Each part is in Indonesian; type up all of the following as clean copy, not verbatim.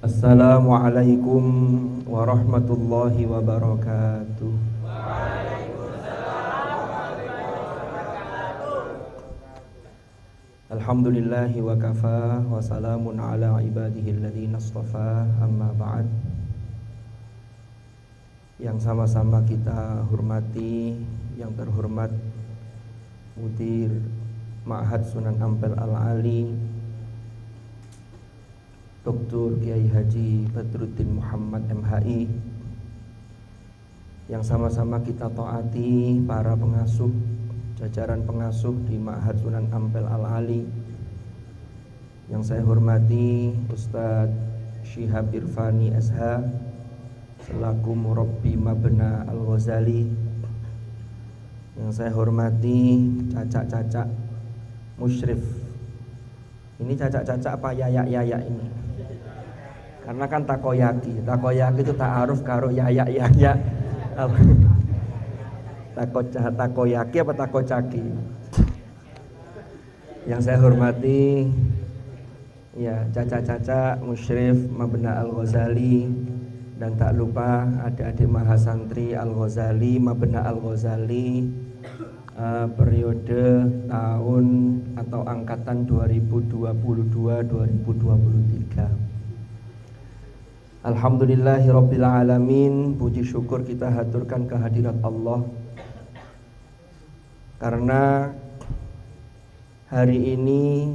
Assalamualaikum warahmatullahi wabarakatuh. Alhamdulillahi wa kafa wa salamun ala ibadihi alladhina astafa, amma ba'd. Yang sama-sama kita hormati, yang terhormat Mudir Ma'had Sunan Ampel Al-Ali Dr. Kiai Haji Badruddin Muhammad MHI, yang sama-sama kita taati para pengasuh, jajaran pengasuh di Ma'had Sunan Ampel Al-Ali, yang saya hormati Ustadz Syihab Irfani SH selaku murabbi Mabna Al-Ghazali, yang saya hormati cacak-cacak musyrif. Ini cacak-cacak apa yayak-yayak ini? Karena kan takoyaki itu ta'aruf karo yayak-yayak. Takoyaki apa takocaki? Yang saya hormati ya cacak-cacak musyrif Mabna Al-Ghazali, dan tak lupa adik-adik mahasantri Al-Ghazali, Mabna Al-Ghazali, periode tahun atau angkatan 2022-2023. Alhamdulillahirabbil alamin. Puji syukur kita haturkan kehadirat Allah, karena hari ini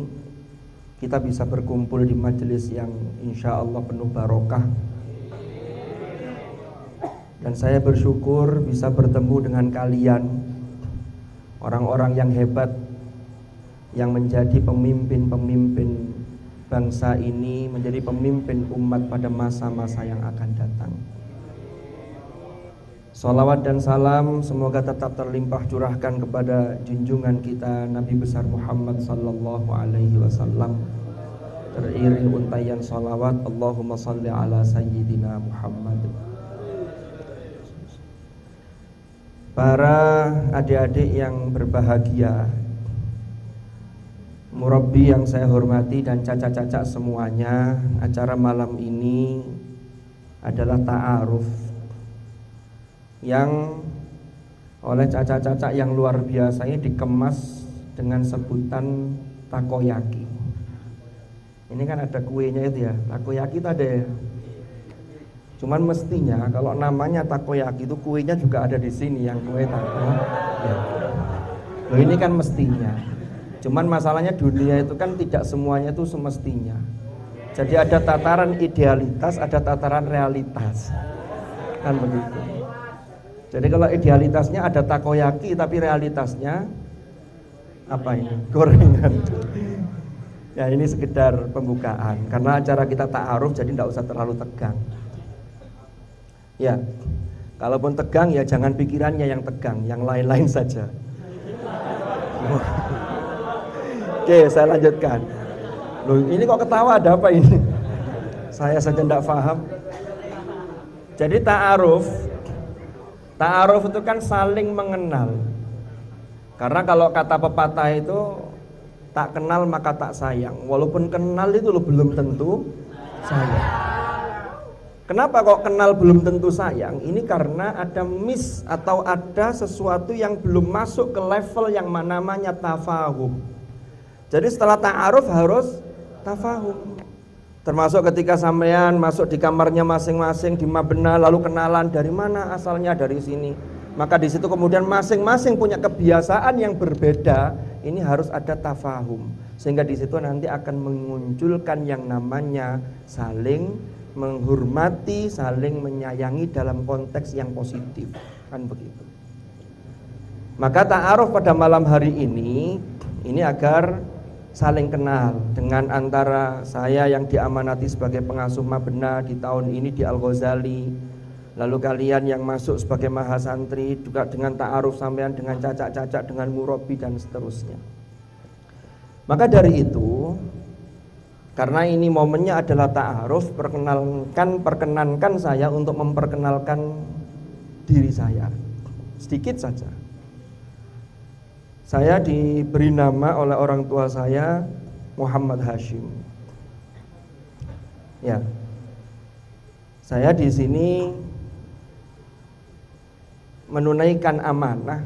kita bisa berkumpul di majelis yang insya Allah penuh barokah. Dan saya bersyukur bisa bertemu dengan kalian, orang-orang yang hebat, yang menjadi pemimpin-pemimpin bangsa ini, menjadi pemimpin umat pada masa-masa yang akan datang. Salawat dan salam semoga tetap terlimpah curahkan kepada junjungan kita Nabi besar Muhammad sallallahu alaihi wasallam, teriring untayan salawat Allahumma salli ala sayyidina Muhammad. Para adik-adik yang berbahagia, murabbi yang saya hormati dan cacak-cacak semuanya, acara malam ini adalah ta'aruf yang oleh cacak-cacak yang luar biasa ini dikemas dengan sebutan takoyaki. Ini kan ada kuenya itu ya, takoyaki itu ada ya. Cuman mestinya kalau namanya takoyaki itu kuenya juga ada di sini, yang kue tako. Ya. Loh, ini kan mestinya. Cuman masalahnya dunia itu kan tidak semuanya itu semestinya. Jadi ada tataran idealitas, ada tataran realitas. Kan begitu. Jadi kalau idealitasnya ada takoyaki, tapi realitasnya apa ini? Gorengan. Ya, ini sekedar pembukaan. Karena acara kita ta'aruf, jadi tidak usah terlalu tegang. Ya, kalaupun tegang ya jangan pikirannya yang tegang, yang lain-lain saja. Oke, saya lanjutkan. Loh, ini kok ketawa, ada apa ini? Saya saja tidak paham. Jadi ta'aruf itu kan saling mengenal. Karena kalau kata pepatah itu tak kenal maka tak sayang. Walaupun kenal itu loh belum tentu sayang. Kenapa kok kenal belum tentu sayang? Ini karena ada miss atau ada sesuatu yang belum masuk ke level yang namanya tafahum. Jadi setelah ta'aruf harus tafahum. Termasuk ketika sampean masuk di kamarnya masing-masing di Mabna, lalu kenalan dari mana asalnya, dari sini. Maka di situ kemudian masing-masing punya kebiasaan yang berbeda. Ini harus ada tafahum. Sehingga di situ nanti akan memunculkan yang namanya saling menghormati, saling menyayangi dalam konteks yang positif, kan begitu. Maka ta'aruf pada malam hari ini agar saling kenal dengan antara saya yang diamanati sebagai pengasuh Mabna di tahun ini di Al-Ghazali, lalu kalian yang masuk sebagai mahasantri juga dengan ta'aruf sampean dengan cacak-cacak, dengan murabbi dan seterusnya. Maka dari itu, karena ini momennya adalah ta'aruf, perkenankan saya untuk memperkenalkan diri saya sedikit saja. Saya diberi nama oleh orang tua saya Muhammad Hashim. Ya, Saya di sini menunaikan amanah.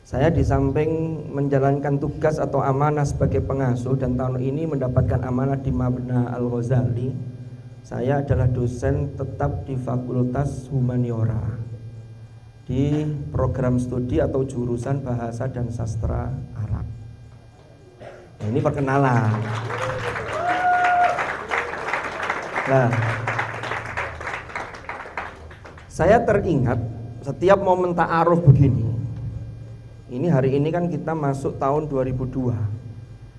Saya di samping menjalankan tugas atau amanah sebagai pengasuh dan tahun ini mendapatkan amanah di Mabna Al-Ghazali. Saya adalah dosen tetap di Fakultas Humaniora di program studi atau jurusan Bahasa dan Sastra Arab. Nah, ini perkenalan. Nah, saya teringat setiap momen ta'aruf begini. Ini hari ini kan kita masuk tahun 2002,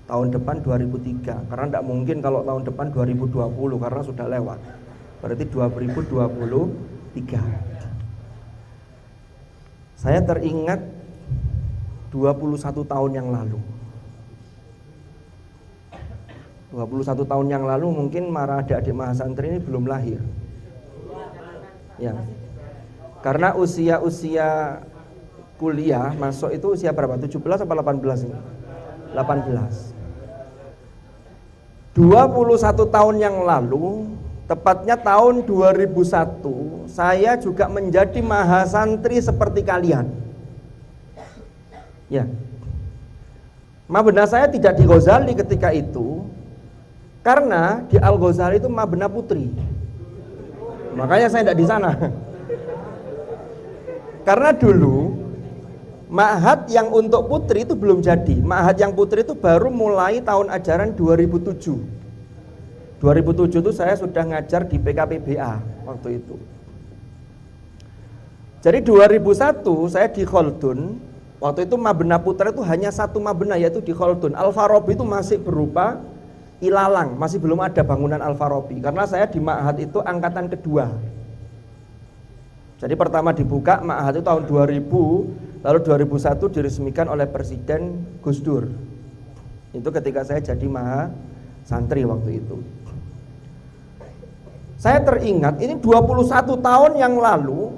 tahun depan 2003, karena tidak mungkin kalau tahun depan 2020 karena sudah lewat, berarti 2023. Saya teringat 21 tahun yang lalu. 21 tahun yang lalu mungkin para adik-adik mahasantri ini belum lahir. Ya. Karena usia kuliah masuk itu usia berapa? 17 atau 18 ini? 18. 21 tahun yang lalu, tepatnya tahun 2001, saya juga menjadi mahasantri seperti kalian. Ya. Mabna saya tidak di Ghazali ketika itu, karena di Al-Ghazali itu Mabna Putri. Makanya saya tidak di sana. Karena dulu Ma'had yang untuk putri itu belum jadi. Ma'had yang putri itu baru mulai tahun ajaran 2007. 2007 itu saya sudah ngajar di PKPBA waktu itu. Jadi 2001 saya di Khaldun. Waktu itu Mabna Putra itu hanya satu Mabna, yaitu di Khaldun. Al-Farabi itu masih berupa ilalang, masih belum ada bangunan Al-Farabi. Karena saya di Ma'had itu angkatan kedua. Jadi pertama dibuka Ma'had itu tahun 2000. Lalu 2001 diresmikan oleh Presiden Gus Dur. Itu ketika saya jadi mahasantri waktu itu. Saya teringat ini 21 tahun yang lalu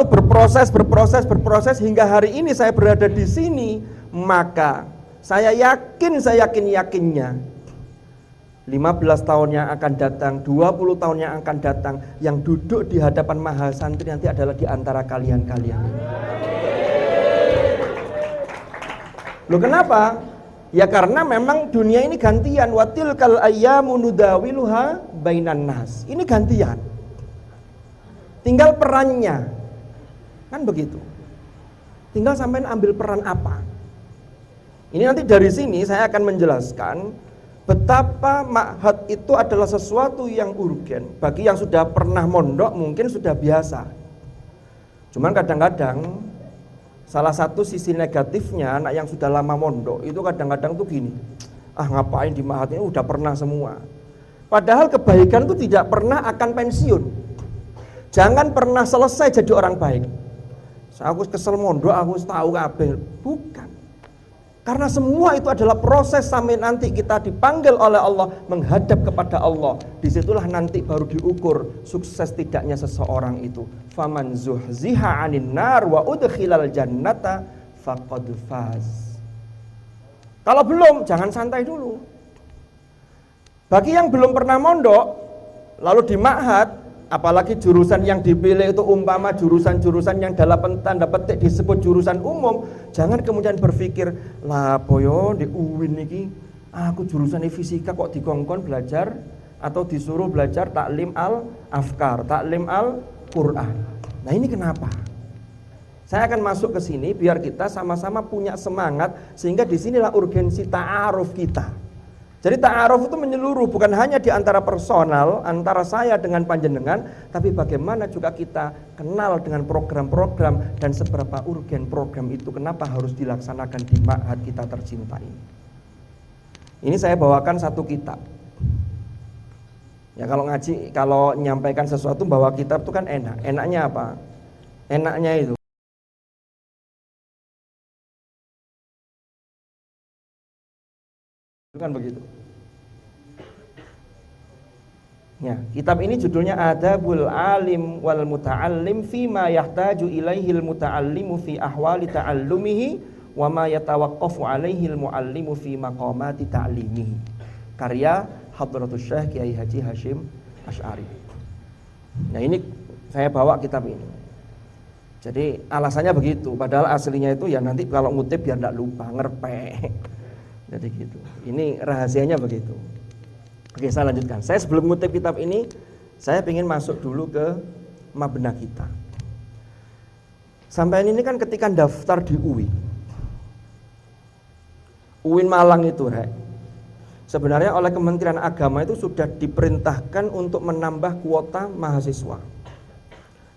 berproses hingga hari ini saya berada di sini, maka saya yakinnya 15 tahun yang akan datang, 20 tahun yang akan datang, yang duduk di hadapan mahasantri nanti adalah di antara kalian-kalian ini. Loh kenapa? Ya karena memang dunia ini gantian. Watilkal ayyamu nudawiluha bainan nas. Ini gantian. Tinggal perannya. Kan begitu. Tinggal sampean ambil peran apa. Ini nanti dari sini saya akan menjelaskan betapa ma'had itu adalah sesuatu yang urgen. Bagi yang sudah pernah mondok mungkin sudah biasa. Cuman kadang-kadang salah satu sisi negatifnya anak yang sudah lama mondok itu kadang-kadang tuh gini, ngapain di ma'had ini udah pernah semua. Padahal kebaikan itu tidak pernah akan pensiun. Jangan pernah selesai jadi orang baik. Aku kesel mondok, aku tahu kabeh. Bukan. Karena semua itu adalah proses sampai nanti kita dipanggil oleh Allah menghadap kepada Allah. Disitulah nanti baru diukur sukses tidaknya seseorang itu. Faman zuhziha 'anil nar wa udkhilal jannata faqad faz. Kalau belum, jangan santai dulu. Bagi yang belum pernah mondok, lalu di ma'had, apalagi jurusan yang dipilih itu umpama jurusan-jurusan yang dalam tanda petik disebut jurusan umum, jangan kemudian berpikir, lah boyo di UIN niki aku jurusan fisika kok dikongkon belajar atau disuruh belajar taklim al-afkar, taklim al-Quran. Nah ini kenapa? Saya akan masuk ke sini biar kita sama-sama punya semangat, sehingga disinilah urgensi ta'aruf kita. Jadi ta'aruf itu menyeluruh, bukan hanya di antara personal, antara saya dengan panjenengan, tapi bagaimana juga kita kenal dengan program-program dan seberapa urgen program itu, kenapa harus dilaksanakan di ma'had kita tercinta ini. Ini saya bawakan satu kitab. Ya kalau ngaji, kalau menyampaikan sesuatu bawa kitab itu kan enak. Enaknya apa? Enaknya itu kan begitu. Ya, kitab ini judulnya Adabul Alim wal Muta'allim fima yahtaju ilaihil muta'allimu fi ahwali ta'allumihi wa ma yatawaqqafu alaihil mu'allimu fi maqamati ta'limihi. Karya Hadratus Syekh Kiai Haji Hashim Asy'ari. Nah ini saya bawa kitab ini. Jadi alasannya begitu, padahal aslinya itu ya nanti kalau ngutip biar tidak lupa, ngerpek. Jadi gitu. Ini rahasianya begitu. Oke, saya lanjutkan. Saya sebelum ngutip kitab ini, saya ingin masuk dulu ke mabna kita. Sampai ini kan ketika daftar di UIN Malang itu, sebenarnya oleh Kementerian Agama itu sudah diperintahkan untuk menambah kuota mahasiswa.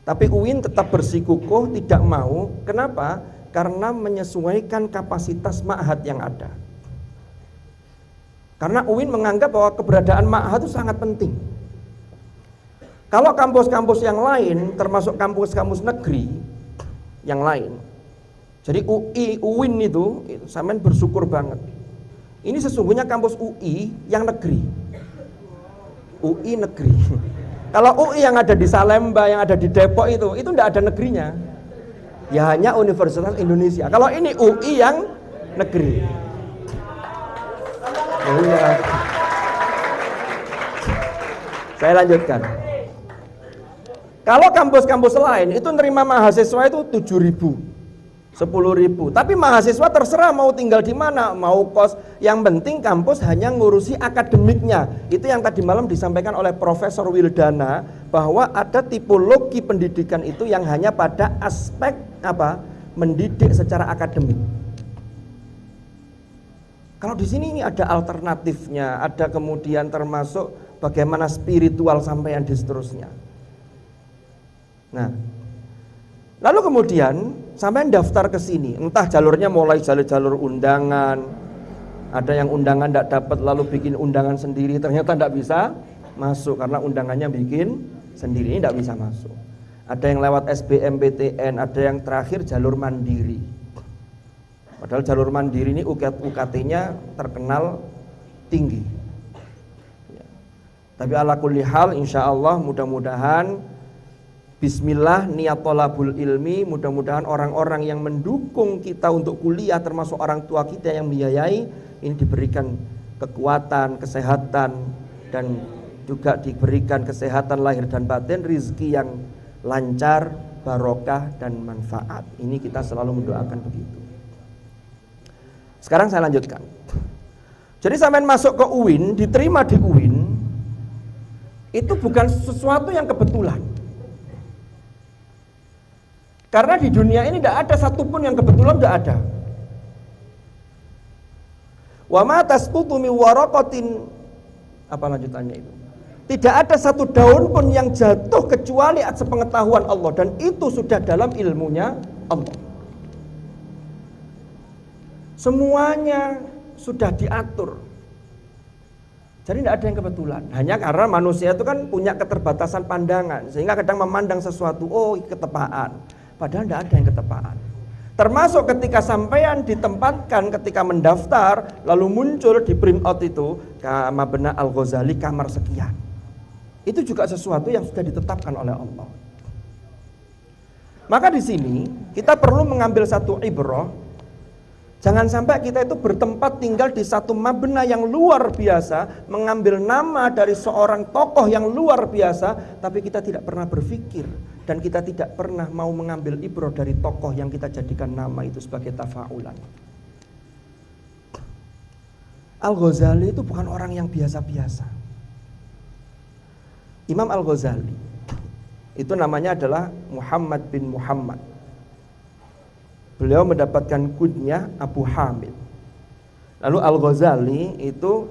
Tapi UIN tetap bersikukuh tidak mau. Kenapa? Karena menyesuaikan kapasitas ma'had yang ada. Karena UIN menganggap bahwa keberadaan ma'had itu sangat penting. Kalau kampus-kampus yang lain, termasuk kampus-kampus negeri yang lain, jadi UIN itu sampean bersyukur banget. Ini sesungguhnya kampus UI yang negeri. UI negeri. Kalau UI yang ada di Salemba, yang ada di Depok itu tidak ada negerinya. Ya hanya Universitas Indonesia. Kalau ini UI yang negeri. Ya. Saya lanjutkan. Kalau kampus-kampus lain itu nerima mahasiswa itu 7.000, 10.000. Tapi mahasiswa terserah mau tinggal di mana, mau kos. Yang penting kampus hanya ngurusi akademiknya. Itu yang tadi malam disampaikan oleh Profesor Wildana, bahwa ada tipologi pendidikan itu yang hanya pada aspek mendidik secara akademik. Kalau di sini ini ada alternatifnya, ada kemudian termasuk bagaimana spiritual sampean dan seterusnya. Nah, lalu kemudian sampean daftar ke sini, entah jalurnya mulai jalur undangan, ada yang undangan tidak dapat lalu bikin undangan sendiri, ternyata tidak bisa masuk karena undangannya bikin sendiri, ini tidak bisa masuk. Ada yang lewat SBMPTN, ada yang terakhir jalur mandiri. Padahal jalur mandiri ini UKT-nya terkenal tinggi. Ya. Tapi ala kulli hal, insya Allah mudah-mudahan bismillah niat thalabul ilmi, mudah-mudahan orang-orang yang mendukung kita untuk kuliah termasuk orang tua kita yang membiayai ini diberikan kekuatan, kesehatan, dan juga diberikan kesehatan lahir dan batin, rizki yang lancar, barokah dan manfaat. Ini kita selalu mendoakan begitu. Sekarang saya lanjutkan. Jadi sampai masuk ke UIN, diterima di UIN, itu bukan sesuatu yang kebetulan. Karena di dunia ini tidak ada satupun yang kebetulan, tidak ada. Wa ma tasqutu min waraqatin, apa lanjutannya itu? Tidak ada satu daun pun yang jatuh kecuali sepengetahuan Allah, dan itu sudah dalam ilmunya Allah. Semuanya sudah diatur. Jadi tidak ada yang kebetulan. Hanya karena manusia itu kan punya keterbatasan pandangan, sehingga kadang memandang sesuatu, oh ketepaan. Padahal tidak ada yang ketepaan. Termasuk ketika sampean ditempatkan ketika mendaftar, lalu muncul di print out itu Mabna Al-Ghazali kamar sekian. Itu juga sesuatu yang sudah ditetapkan oleh Allah. Maka di sini kita perlu mengambil satu ibrah. Jangan sampai kita itu bertempat tinggal di satu mabna yang luar biasa, mengambil nama dari seorang tokoh yang luar biasa, tapi kita tidak pernah berpikir dan kita tidak pernah mau mengambil ibrah dari tokoh yang kita jadikan nama itu sebagai tafaulan. Al-Ghazali itu bukan orang yang biasa-biasa. Imam Al-Ghazali itu namanya adalah Muhammad bin Muhammad. Beliau mendapatkan kunyah Abu Hamid. Lalu Al-Ghazali itu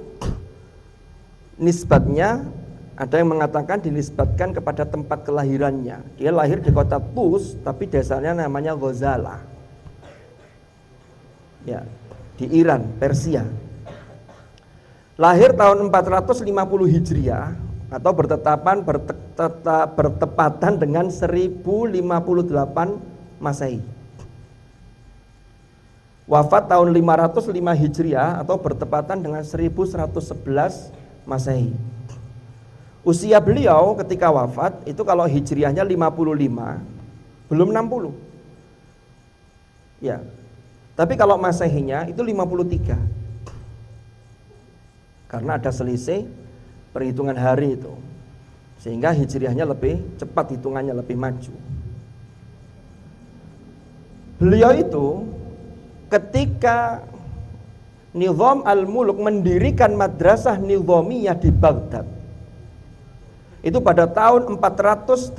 nisbatnya, ada yang mengatakan dinisbatkan kepada tempat kelahirannya. Dia lahir di kota Tus, tapi desanya namanya Ghazala. Ya, di Iran, Persia. Lahir tahun 450 Hijriah atau bertepatan dengan 1058 Masehi. Wafat tahun 505 Hijriah atau bertepatan dengan 1111 Masehi. Usia beliau ketika wafat itu kalau Hijriahnya 55, belum 60. Ya. Tapi kalau Masehinya itu 53. Karena ada selisih perhitungan hari itu. Sehingga hijriahnya lebih cepat, hitungannya lebih maju. Beliau itu ketika Nizam al-Muluk mendirikan madrasah nizamiyah di Baghdad, itu pada tahun 484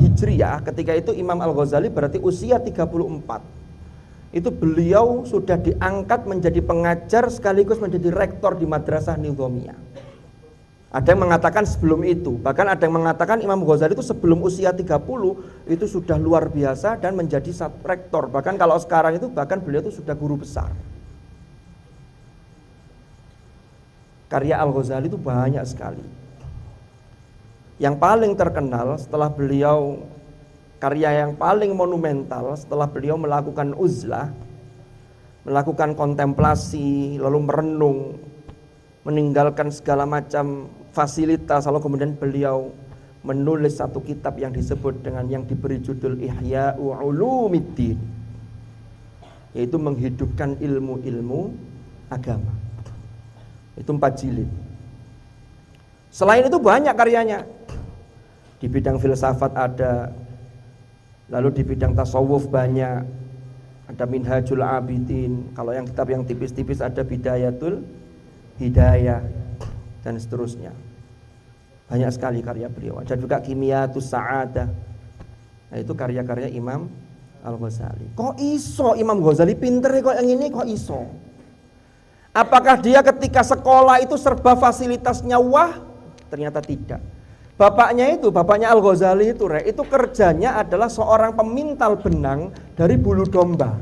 Hijriah, ketika itu Imam Al-Ghazali berarti usia 34. Itu beliau sudah diangkat menjadi pengajar sekaligus menjadi rektor di madrasah nizamiyah. Ada yang mengatakan sebelum itu, bahkan ada yang mengatakan Imam Ghazali itu sebelum usia 30 itu sudah luar biasa dan menjadi rektor. Bahkan kalau sekarang itu bahkan beliau itu sudah guru besar. Karya Al-Ghazali itu banyak sekali. Yang paling terkenal setelah beliau, karya yang paling monumental setelah beliau melakukan uzlah, melakukan kontemplasi, lalu merenung, meninggalkan segala macam fasilitas, lalu kemudian beliau menulis satu kitab yang disebut dengan yang diberi judul Ihya'u Ulumiddin, yaitu menghidupkan ilmu-ilmu agama. Itu 4 jilid. Selain itu banyak karyanya. Di bidang filsafat ada, lalu di bidang tasawuf banyak, ada Minhajul Abidin. Kalau yang kitab yang tipis-tipis ada Bidayatul Hidayah dan seterusnya. Banyak sekali karya beliau. Ada juga Kimiyatus Sa'adah. Nah, itu karya-karya Imam Al-Ghazali. Kok iso Imam Ghazali pinter kok yang ini, kok iso? Apakah dia ketika sekolah itu serba fasilitasnya wah? Ternyata tidak. Bapaknya Al-Ghazali itu kerjanya adalah seorang pemintal benang dari bulu domba.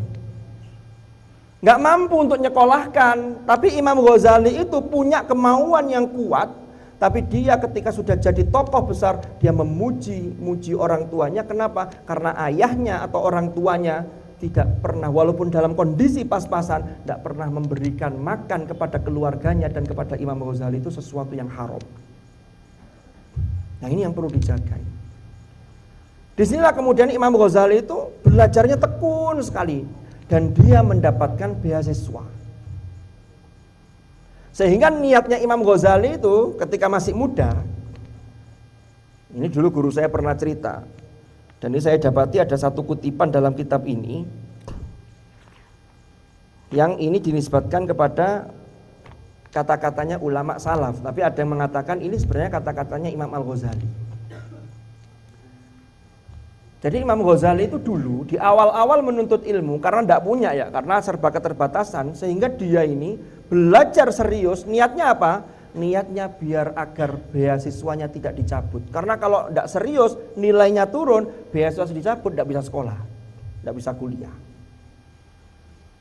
Nggak mampu untuk nyekolahkan, tapi Imam Ghazali itu punya kemauan yang kuat. Tapi dia ketika sudah jadi tokoh besar, dia memuji orang tuanya. Kenapa? Karena ayahnya atau orang tuanya tidak pernah, walaupun dalam kondisi pas-pasan, tidak pernah memberikan makan kepada keluarganya dan kepada Imam Ghazali itu sesuatu yang haram. Nah, ini yang perlu dijaga. Disinilah kemudian Imam Ghazali itu belajarnya tekun sekali dan dia mendapatkan beasiswa. Sehingga niatnya Imam Ghazali itu ketika masih muda, ini dulu guru saya pernah cerita, dan ini saya dapati ada satu kutipan dalam kitab ini, yang ini dinisbatkan kepada kata-katanya ulama salaf, tapi ada yang mengatakan ini sebenarnya kata-katanya Imam Al-Ghazali. Jadi Imam Ghazali itu dulu di awal-awal menuntut ilmu karena tidak punya ya, karena serba keterbatasan, sehingga dia ini belajar serius. Niatnya apa? Niatnya biar agar beasiswanya tidak dicabut. Karena kalau tidak serius, nilainya turun, beasiswa dicabut, tidak bisa sekolah, tidak bisa kuliah.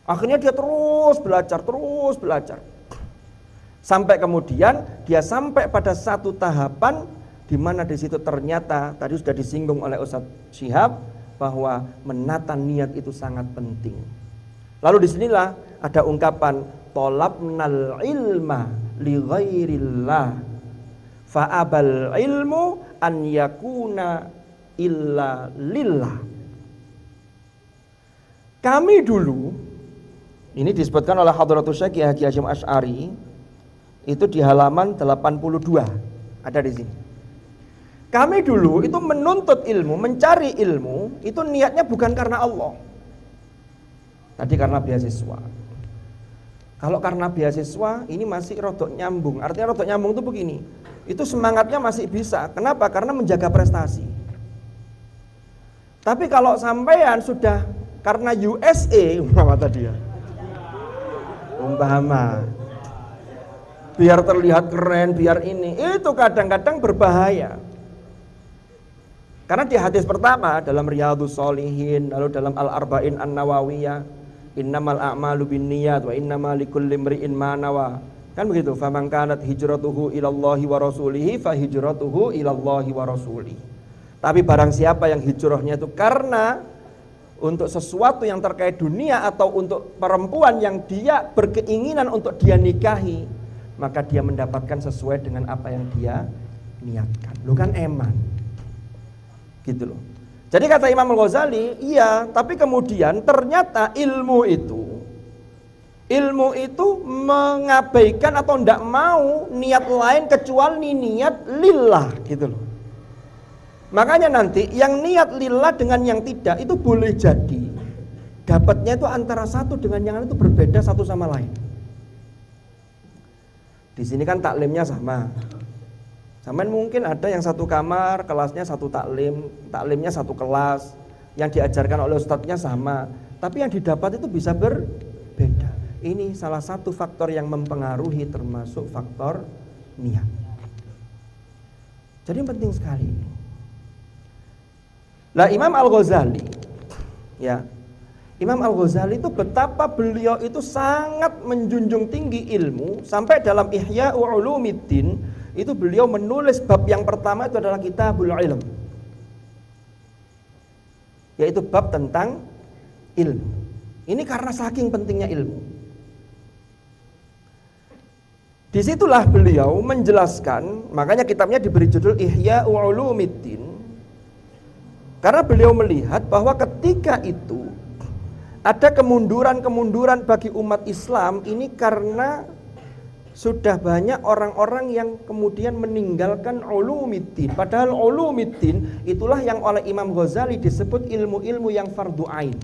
Akhirnya dia terus belajar. Sampai kemudian dia sampai pada satu tahapan di mana di situ ternyata tadi sudah disinggung oleh Ustadz Syihab bahwa menata niat itu sangat penting. Lalu disinilah ada ungkapan tolabnal ilma li ghairillah fa'abal ilmu an yakuna illa lillah. Kami dulu, ini disebutkan oleh Hadratus Syekh Kiai Haji Hasyim Asy'ari, itu di halaman 82 ada di sini. Kami dulu itu menuntut ilmu, mencari ilmu, itu niatnya bukan karena Allah. Tadi karena beasiswa. Kalau karena beasiswa ini masih rodok nyambung. Artinya rodok nyambung itu begini, itu semangatnya masih bisa. Kenapa? Karena menjaga prestasi. Tapi kalau sampean sudah karena USA, umpama tadi ya, umpama biar terlihat keren, biar ini, itu kadang-kadang berbahaya. Karena di hadis pertama dalam Riyadhus Shalihin, lalu dalam Al-Arba'in An-Nawawiyah, innamal a'malu binniyat wa innamal likulli imri'in ma nawa. Kan begitu, faman kanat hijratuhu ilallahi wa rasulihi fa hijratuhu ilallahi wa rasulihi. Tapi barang siapa yang hijrahnya itu karena untuk sesuatu yang terkait dunia atau untuk perempuan yang dia berkeinginan untuk dia nikahi, maka dia mendapatkan sesuai dengan apa yang dia niatkan. Lu kan eman. Gitu loh. Jadi kata Imam Al-Ghazali, iya, tapi kemudian ternyata ilmu itu Ilmu itu mengabaikan atau tidak mau niat lain kecuali niat lillah gitu loh. Makanya nanti yang niat lillah dengan yang tidak itu boleh jadi dapatnya itu antara satu dengan yang lain itu berbeda satu sama lain. Di sini kan taklimnya sama. Sampai mungkin ada yang satu kamar, kelasnya satu taklim, taklimnya satu kelas, yang diajarkan oleh ustadznya sama, tapi yang didapat itu bisa berbeda. Ini salah satu faktor yang mempengaruhi termasuk faktor niat. Jadi penting sekali. Lah Imam Al-Ghazali, ya, Imam Al-Ghazali itu betapa beliau itu sangat menjunjung tinggi ilmu sampai dalam Ihya Ulumuddin itu beliau menulis bab yang pertama itu adalah Kitabul Ilm, yaitu bab tentang ilmu. Ini karena saking pentingnya ilmu. Disitulah beliau menjelaskan, makanya kitabnya diberi judul Ihya Ulumuddin, karena beliau melihat bahwa ketika itu ada kemunduran-kemunduran bagi umat Islam ini karena sudah banyak orang-orang yang kemudian meninggalkan ulumuddin. Padahal ulumuddin itulah yang oleh Imam Ghazali disebut ilmu-ilmu yang fardu ain.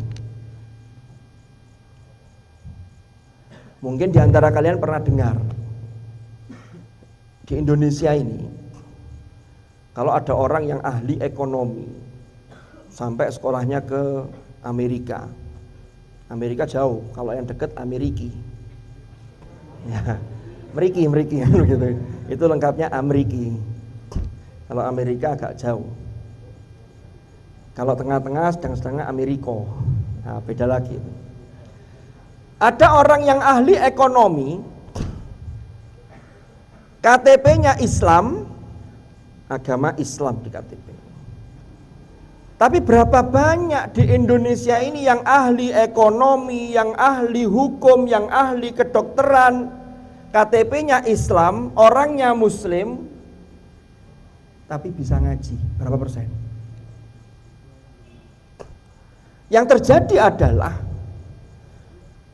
Mungkin diantara kalian pernah dengar di Indonesia ini, kalau ada orang yang ahli ekonomi sampai sekolahnya ke Amerika. Amerika jauh, kalau yang dekat Ameriki. Ya, Meriki gitu. Itu lengkapnya Ameriki. Kalau Amerika agak jauh. Kalau tengah-tengah sedang-sedangnya Ameriko. Nah, beda lagi. Ada orang yang ahli ekonomi, KTP-nya Islam, agama Islam di KTP. Tapi berapa banyak di Indonesia ini yang ahli ekonomi, yang ahli hukum, yang ahli kedokteran, KTP-nya Islam, orangnya Muslim, tapi bisa ngaji, berapa persen? Yang terjadi adalah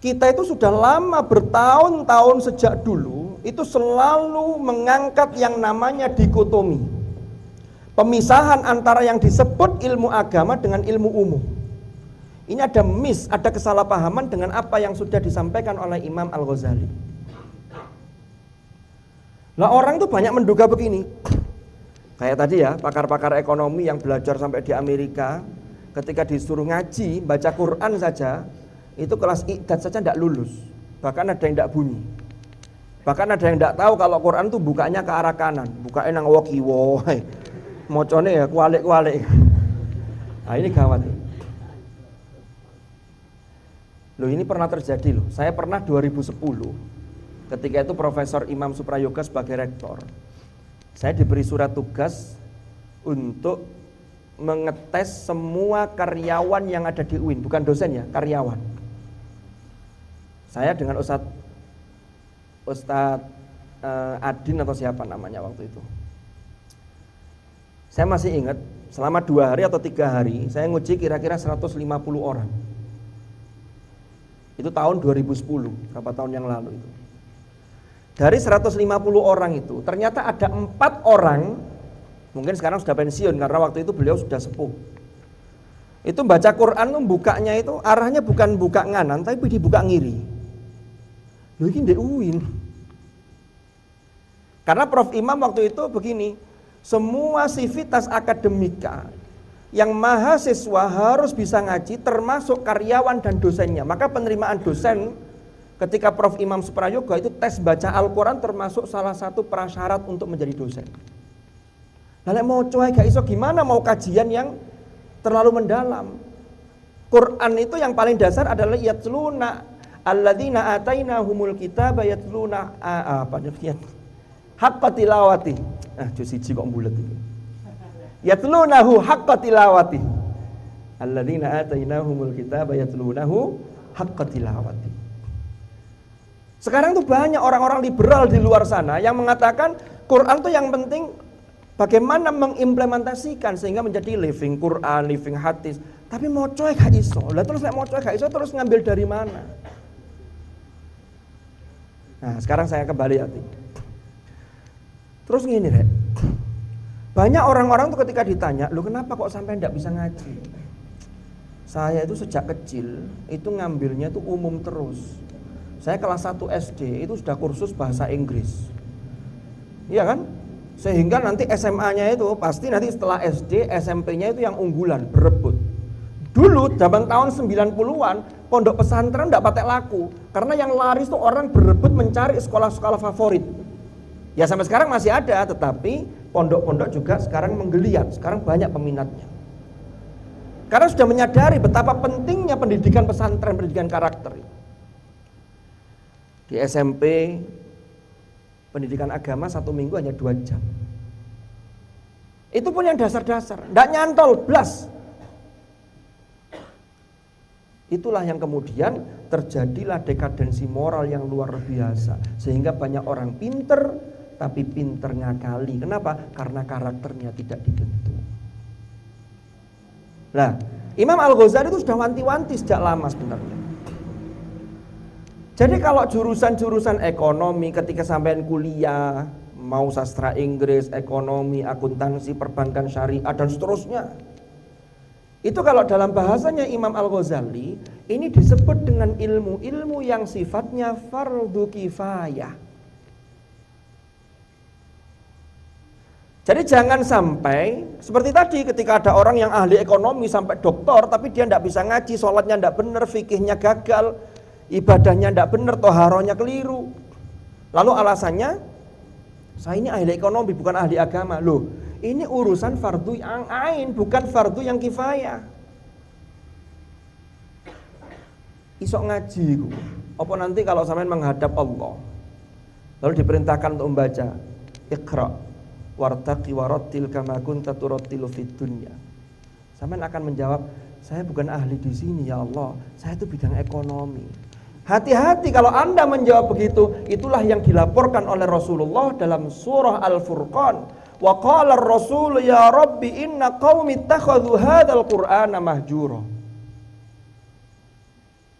kita itu sudah lama bertahun-tahun sejak dulu itu selalu mengangkat yang namanya dikotomi. Pemisahan antara yang disebut ilmu agama dengan ilmu umum. Ini ada ada kesalahpahaman dengan apa yang sudah disampaikan oleh Imam Al-Ghazali. Lah orang itu banyak menduga begini. Kayak tadi ya, pakar-pakar ekonomi yang belajar sampai di Amerika, ketika disuruh ngaji, baca Quran saja, itu kelas i'dad saja tidak lulus. Bahkan ada yang tidak bunyi. Bahkan ada yang tidak tahu kalau Quran itu bukanya ke arah kanan, bukanya nang wakiwo. Mocone ya kualik-kualik. Nah ini gawat. Loh ini pernah terjadi loh. Saya pernah 2010 ketika itu Profesor Imam Suprayoga sebagai rektor. Saya diberi surat tugas untuk mengetes semua karyawan yang ada di UIN, bukan dosen ya, karyawan. Saya dengan Ustadz Adin atau siapa namanya waktu itu. Saya masih ingat selama 2 hari atau 3 hari saya nguji kira-kira 150 orang. Itu tahun 2010, berapa tahun yang lalu itu. Dari 150 orang itu ternyata ada 4 orang, mungkin sekarang sudah pensiun karena waktu itu beliau sudah sepuh. Itu baca Quran tuh bukanya itu arahnya bukan buka nganan tapi dibuka ngiri. Loh ini ndek UIN. Karena Prof Imam waktu itu begini, semua sivitas akademika yang mahasiswa harus bisa ngaji termasuk karyawan dan dosennya. Maka penerimaan dosen ketika Prof Imam Suprayoga itu tes baca Al-Quran termasuk salah satu prasyarat untuk menjadi dosen. Lalu mau coy gak iso gimana mau kajian yang terlalu mendalam. Quran itu yang paling dasar adalah yatluna alladzina atainahumul kitaba yatluna haqqa tilawati. Juz 1 kok mbulet iki. Yatlunahu haqqa tilawati. Alladzina atainahumul kitaba yatlunahu haqqa tilawati. Sekarang tuh banyak orang-orang liberal di luar sana yang mengatakan Quran tuh yang penting bagaimana mengimplementasikan sehingga menjadi living Quran, living hadis. Tapi mau coy gak iso. Lah terus nek mau coy gak iso terus ngambil dari mana? Nah, sekarang saya kembali hati. Terus gini, Rek. Banyak orang-orang tuh ketika ditanya, "Lu kenapa kok sampai enggak bisa ngaji?" Saya itu sejak kecil itu ngambilnya itu umum terus. Saya kelas 1 SD itu sudah kursus bahasa Inggris. Iya kan? Sehingga nanti SMA-nya itu pasti nanti setelah SD, SMP-nya itu yang unggulan, berebut. Dulu zaman tahun 90-an, pondok pesantren enggak patek laku. Karena yang laris tuh orang berebut mencari sekolah-sekolah favorit. Ya sampai sekarang masih ada, tetapi pondok-pondok juga sekarang menggeliat, sekarang banyak peminatnya. Karena sudah menyadari betapa pentingnya pendidikan pesantren, pendidikan karakter. Di SMP, pendidikan agama 1 minggu hanya 2 jam. Itu pun yang dasar-dasar, enggak nyantol, blas. Itulah yang kemudian terjadilah dekadensi moral yang luar biasa. Sehingga banyak orang pinter, tapi pinter ngakali. Kenapa? Karena karakternya tidak dibentuk. Nah, Imam Al-Ghazali itu sudah wanti-wanti sejak lama sebenarnya. Jadi kalau jurusan-jurusan ekonomi ketika sampean kuliah, mau sastra Inggris, ekonomi, akuntansi, perbankan syariah, dan seterusnya. Itu kalau dalam bahasanya Imam Al-Ghazali, ini disebut dengan ilmu-ilmu yang sifatnya fardu kifayah. Jadi jangan sampai seperti tadi ketika ada orang yang ahli ekonomi sampai doktor tapi dia tidak bisa ngaji, sholatnya tidak benar, fikihnya gagal, ibadahnya tidak benar, toharohnya keliru. Lalu alasannya, saya ini ahli ekonomi bukan ahli agama. Loh, ini urusan fardu yang ain, bukan fardu yang kifayah. Isok ngaji ku. Apa nanti kalau sampean menghadap Allah, lalu diperintahkan untuk membaca Iqra wartaqi warattil kama kunta turattilu fid dunya. Sampean akan menjawab, saya bukan ahli di sini ya Allah, saya itu bidang ekonomi. Hati-hati kalau Anda menjawab begitu, itulah yang dilaporkan oleh Rasulullah dalam surah Al-Furqan. Wa qala ar-rasul ya rabbi inna qaumi ittakhadhu hadzal qur'ana mahjura.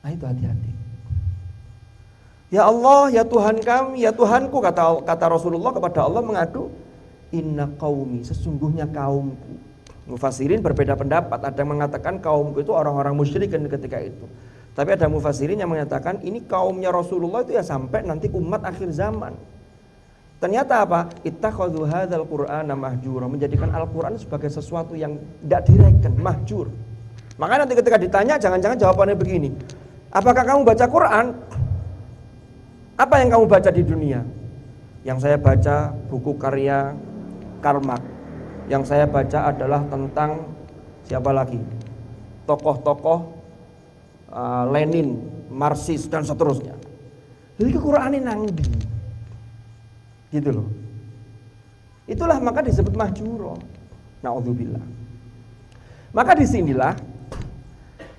Nah itu hati-hati. Ya Allah, ya Tuhan kami, ya Tuhanku, kata Rasulullah kepada Allah mengadu, inna qaumi, sesungguhnya kaumku. Mufassirin berbeda pendapat, ada yang mengatakan kaumku itu orang-orang musyrikin ketika itu. Tapi ada mufassirin yang mengatakan ini kaumnya Rasulullah itu ya sampai nanti umat akhir zaman. Ternyata apa? Ittakhadhu hadzal qur'ana mahjura, menjadikan Al-Qur'an sebagai sesuatu yang tidak direken, mahjur. Maka nanti ketika ditanya jangan-jangan jawabannya begini. Apakah kamu baca Quran? Apa yang kamu baca di dunia? Yang saya baca buku karya Karl Marx. Yang saya baca adalah tentang siapa lagi? Tokoh-tokoh Lenin, Marxis dan seterusnya. Jadi Quran ini nangdi. Gitu loh. Itulah maka disebut mahjuro. Na'udzubillah. Maka disinilah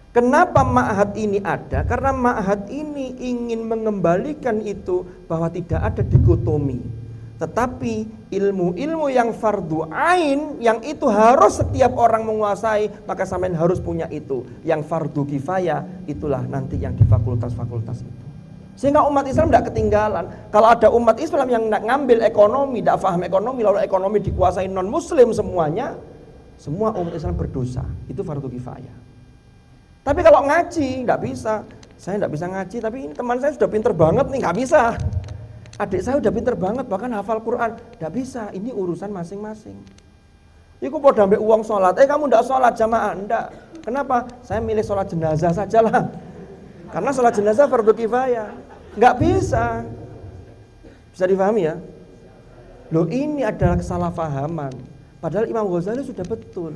kenapa ma'had ini ada? Karena ma'had ini ingin mengembalikan itu bahwa tidak ada dikotomi. Tetapi ilmu-ilmu yang fardu ain, yang itu harus setiap orang menguasai, maka sampean harus punya itu. Yang fardu kifayah, itulah nanti yang di fakultas-fakultas itu. Sehingga umat Islam tidak ketinggalan. Kalau ada umat Islam yang tidak ngambil ekonomi, tidak paham ekonomi, lalu ekonomi dikuasai non-muslim semuanya, semua umat Islam berdosa. Itu fardu kifayah. Tapi kalau ngaji, tidak bisa. Saya tidak bisa ngaji, tapi ini teman saya sudah pinter banget nih, nggak bisa. Adik saya udah pinter banget, bahkan hafal Quran. Tidak bisa, ini urusan masing-masing. Iku podo ambek uang sholat, kamu tidak sholat jamaah, enggak. Kenapa? Saya milih sholat jenazah sajalah. Karena sholat jenazah fardu kifayah. Enggak bisa. Bisa difahami ya? Loh ini adalah kesalahpahaman. Padahal Imam Ghazali sudah betul.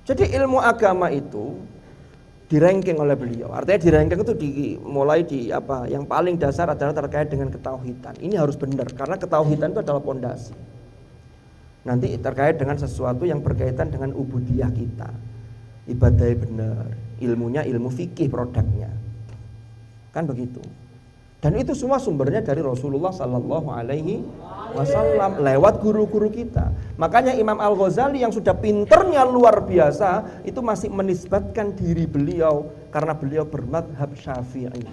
Jadi ilmu agama itu di-ranking oleh beliau. Artinya di-ranking itu mulai di apa? Yang paling dasar adalah terkait dengan ketauhidan. Ini harus benar karena ketauhidan itu adalah pondasi. Nanti terkait dengan sesuatu yang berkaitan dengan ubudiyah kita. Ibadahnya benar, ilmunya ilmu fikih produknya. Kan begitu. Dan itu semua sumbernya dari Rasulullah sallallahu alaihi wasallam lewat guru-guru kita. Makanya Imam Al-Ghazali yang sudah pinternya luar biasa itu masih menisbatkan diri beliau karena beliau bermadhab Syafi'i.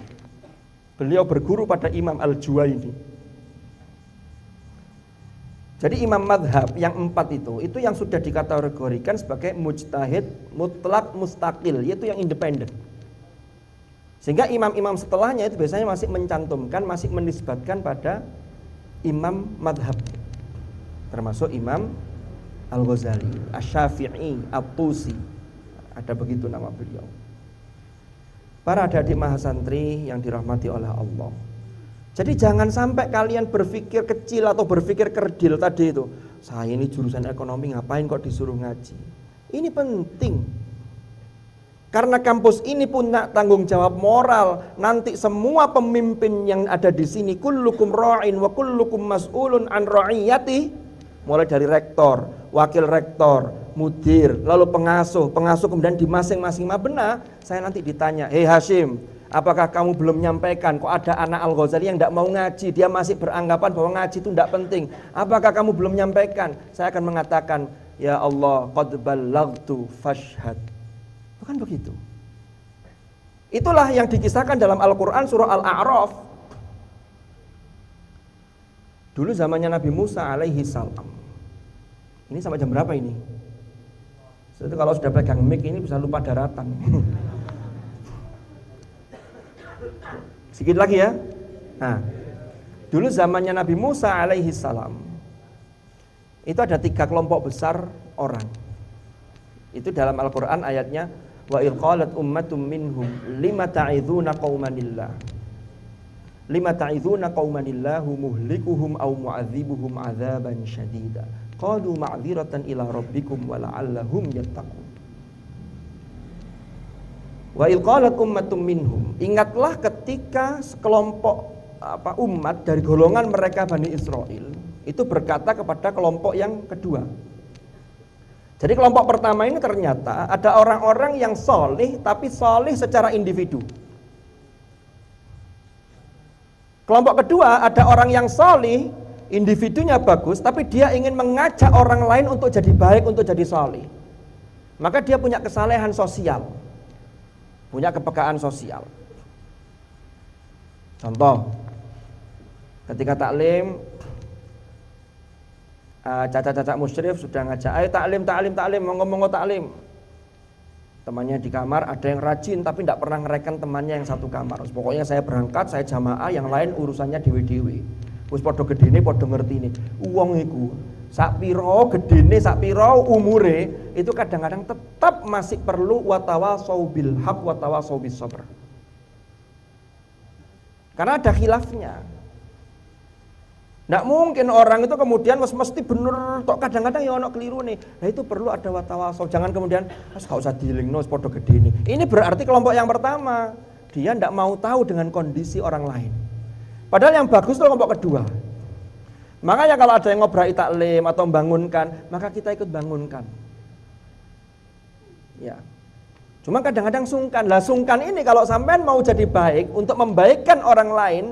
Beliau berguru pada Imam Al-Juwaini. Jadi imam madhab yang 4 itu yang sudah dikategorikan sebagai mujtahid mutlak mustaqil, yaitu yang independen. Sehingga imam-imam setelahnya itu biasanya masih mencantumkan, masih menisbatkan pada imam madhab, termasuk Imam Al-Ghazali, Asy-Syafi'i, At-Tusi, ada begitu nama beliau. Para adik-adik mahasantri yang dirahmati oleh Allah, jadi jangan sampai kalian berpikir kecil atau berpikir kerdil tadi itu. Saya ini jurusan ekonomi, ngapain kok disuruh ngaji? Ini penting. Karena kampus ini punya tanggung jawab moral. Nanti semua pemimpin yang ada di sini, kullukum ra'in wa kullukum mas'ulun an ra'iyati. Mulai dari rektor, wakil rektor, mudir, lalu pengasuh kemudian di masing-masing mabna, saya nanti ditanya, "Hei Hashim, apakah kamu belum menyampaikan kok ada anak Al-Ghazali yang tidak mau ngaji, dia masih beranggapan bahwa ngaji itu tidak penting. Apakah kamu belum menyampaikan?" Saya akan mengatakan, "Ya Allah, qad ballaghtu fashhad." Bukan begitu. Itulah yang dikisahkan dalam Al-Quran surah Al-A'raf. Dulu zamannya Nabi Musa alaihi salam. Ini sampai jam berapa ini? Jadi kalau sudah pegang mic ini bisa lupa daratan. Sedikit lagi ya. Nah, dulu zamannya Nabi Musa alaihi salam, itu ada 3 kelompok besar orang. Itu dalam Al-Quran ayatnya, wa il qalat ummatum minhum lima ta'idhuna qaumanillah muhlikuhum aw mu'adzibuhum 'adzaban syadida qalu ma'dziratan ila rabbikum wa la'allahum yattaqun. Wa il qalat ummatum minhum, ingatlah ketika sekelompok umat dari golongan mereka Bani Israel itu berkata kepada kelompok yang kedua. Jadi kelompok pertama ini ternyata ada orang-orang yang solih, tapi solih secara individu. Kelompok kedua ada orang yang solih, individunya bagus, tapi dia ingin mengajak orang lain untuk jadi baik, untuk jadi solih. Maka dia punya kesalehan sosial, punya kepekaan sosial. Contoh, ketika taklim, caca-caca musyrif sudah ngajak, ayo taklim, monggo taklim. Temannya di kamar ada yang rajin tapi tidak pernah ngereken temannya yang satu kamar. Pokoknya saya berangkat, saya jamaah, yang lain urusannya dewe-dewe. Wis padha gedene padha ngertine. Wong iku sak pira gedene, sak pira umure, itu kadang-kadang tetap masih perlu watawasau bil haq watawasau bis sabr. Karena ada khilafnya. Nggak mungkin orang itu kemudian mesti bener tok, kadang-kadang ya ono keliru nih. Nah itu perlu ada watawasau. Jangan kemudian gak usah dilingno padha gedene. Ini berarti kelompok yang pertama, dia nggak mau tahu dengan kondisi orang lain. Padahal yang bagus itu kelompok kedua. Makanya kalau ada yang ngobrai taklim atau membangunkan, maka kita ikut bangunkan. Ya. Cuma kadang-kadang sungkan. Lah sungkan ini kalau sampean mau jadi baik untuk membaikkan orang lain,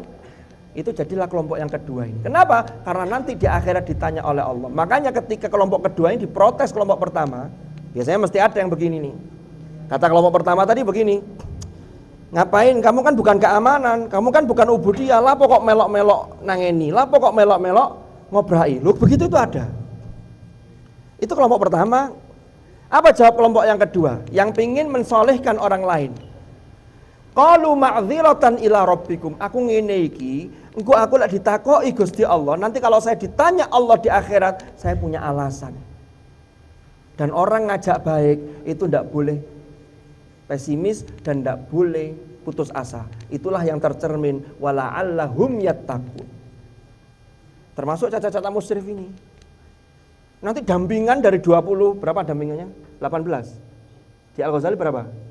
itu jadilah kelompok yang kedua ini. Kenapa? Karena nanti di akhirat ditanya oleh Allah. Makanya ketika kelompok kedua ini diprotes kelompok pertama, biasanya mesti ada yang begini nih. Kata kelompok pertama tadi begini, ngapain? Kamu kan bukan keamanan, kamu kan bukan ubudiyah, lah pokok melok-melok nangeni, lah pokok melok-melok ngobrai. Loh begitu itu ada. Itu kelompok pertama. Apa jawab kelompok yang kedua? Yang pingin mensolehkan orang lain. Qalu ma'dziratan ila rabbikum. Aku ngene iki, engko aku lek ditakoki Gusti Allah, nanti kalau saya ditanya Allah di akhirat, saya punya alasan. Dan orang ngajak baik itu ndak boleh pesimis dan ndak boleh putus asa. Itulah yang tercermin wala'allahum yattaqun. Termasuk caca-caca musyrif ini. Nanti dampingan dari 20, berapa dampingannya? 18. Di Al-Ghazali berapa?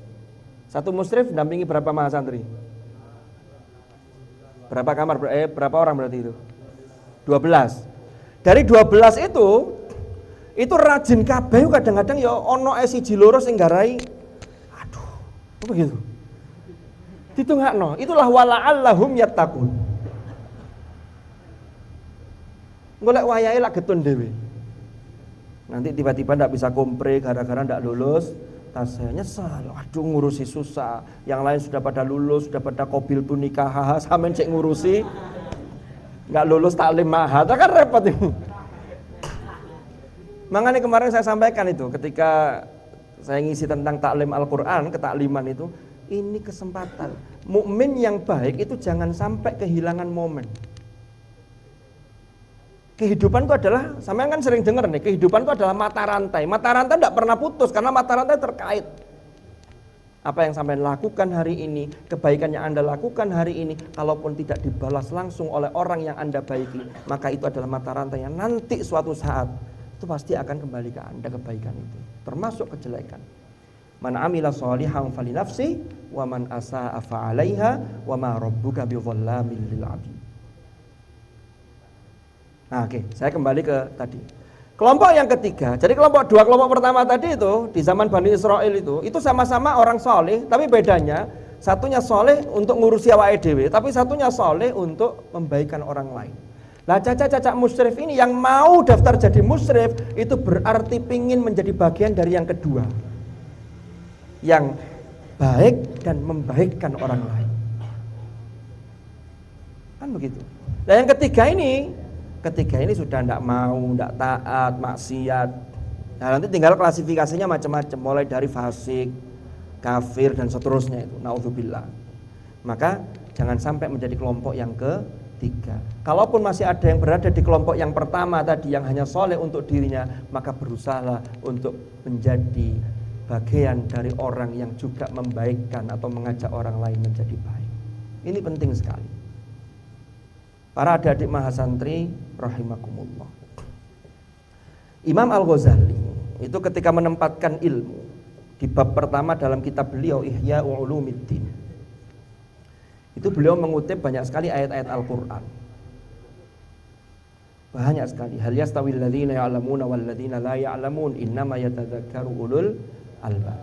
Satu musyrif dampingi berapa mahasantri? Berapa kamar? Berapa orang berarti itu? 12. Dari 12 itu rajin kabeh kadang-kadang ya ono siji loro sing garai. Aduh, apa gitu? Ditungakno, itulah wala'allahum yattaqun. Golek wayahe lak getun dhewe. Nanti tiba-tiba ndak bisa kompre gara-gara ndak lulus, saya nyesal, aduh ngurusi susah, yang lain sudah pada lulus, sudah pada qabil tu nikah, sampean cek ngurusi nggak lulus taklim mahat, kan repot ini. Makanya kemarin saya sampaikan itu ketika saya ngisi tentang taklim Al-Quran, ketakliman itu, ini kesempatan. Mukmin yang baik itu jangan sampai kehilangan momen. Kehidupan itu adalah, sampean kan sering dengar nih, kehidupan itu adalah mata rantai. Mata rantai tidak pernah putus karena mata rantai terkait. Apa yang sampean lakukan hari ini, kebaikan yang Anda lakukan hari ini, kalaupun tidak dibalas langsung oleh orang yang Anda baiki, maka itu adalah mata rantai yang nanti suatu saat itu pasti akan kembali ke Anda kebaikan itu, termasuk kejelekan. Man amila sholihan falinafsi wa man asa'a fa'alaiha wa ma rabbuka bidzallamin lil 'abid. Nah, oke, saya kembali ke tadi. Kelompok yang ketiga, jadi dua kelompok pertama tadi itu di zaman Bani Israel itu sama-sama orang soleh, tapi bedanya satunya soleh untuk ngurusi awake dhewe, tapi satunya soleh untuk membaikan orang lain. Lah cacat musyrif ini yang mau daftar jadi musyrif itu berarti pingin menjadi bagian dari yang kedua, yang baik dan membaikkan orang lain. Kan begitu. Nah yang ketiga ini sudah tidak mau, tidak taat, maksiat. Nah nanti tinggal klasifikasinya macam-macam, mulai dari fasik, kafir dan seterusnya itu. Naudzubillah. Maka jangan sampai menjadi kelompok yang ketiga. Kalaupun masih ada yang berada di kelompok yang pertama tadi yang hanya soleh untuk dirinya, maka berusahalah untuk menjadi bagian dari orang yang juga membaikkan atau mengajak orang lain menjadi baik. Ini penting sekali. Para adik-adik mahasantri rahimakumullah. Imam Al-Ghazali itu ketika menempatkan ilmu di bab pertama dalam kitab beliau Ihya Ulumuddin, itu beliau mengutip banyak sekali ayat-ayat Al-Quran. Banyak sekali. Hal yastawil ladzina ya'lamuna wal ladzina la ya'lamun innama yatadzakkaru ulul albab.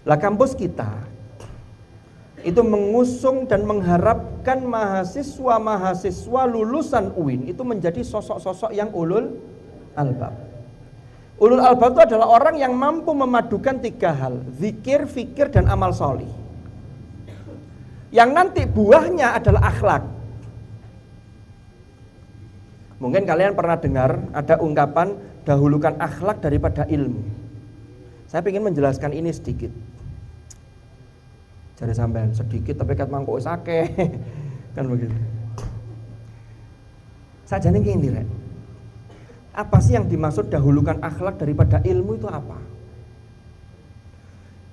Lah kampus kita itu mengusung dan mengharapkan mahasiswa-mahasiswa lulusan UIN itu menjadi sosok-sosok yang ulul albab. Ulul albab itu adalah orang yang mampu memadukan tiga hal, zikir, fikir, dan amal solih, yang nanti buahnya adalah akhlak. Mungkin kalian pernah dengar ada ungkapan dahulukan akhlak daripada ilmu. Saya ingin menjelaskan ini sedikit. Jadi sampean sedikit tapi kat mangkok wis akeh. Kan begitu. Sajane ngene rek. Apa sih yang dimaksud dahulukan akhlak daripada ilmu itu apa?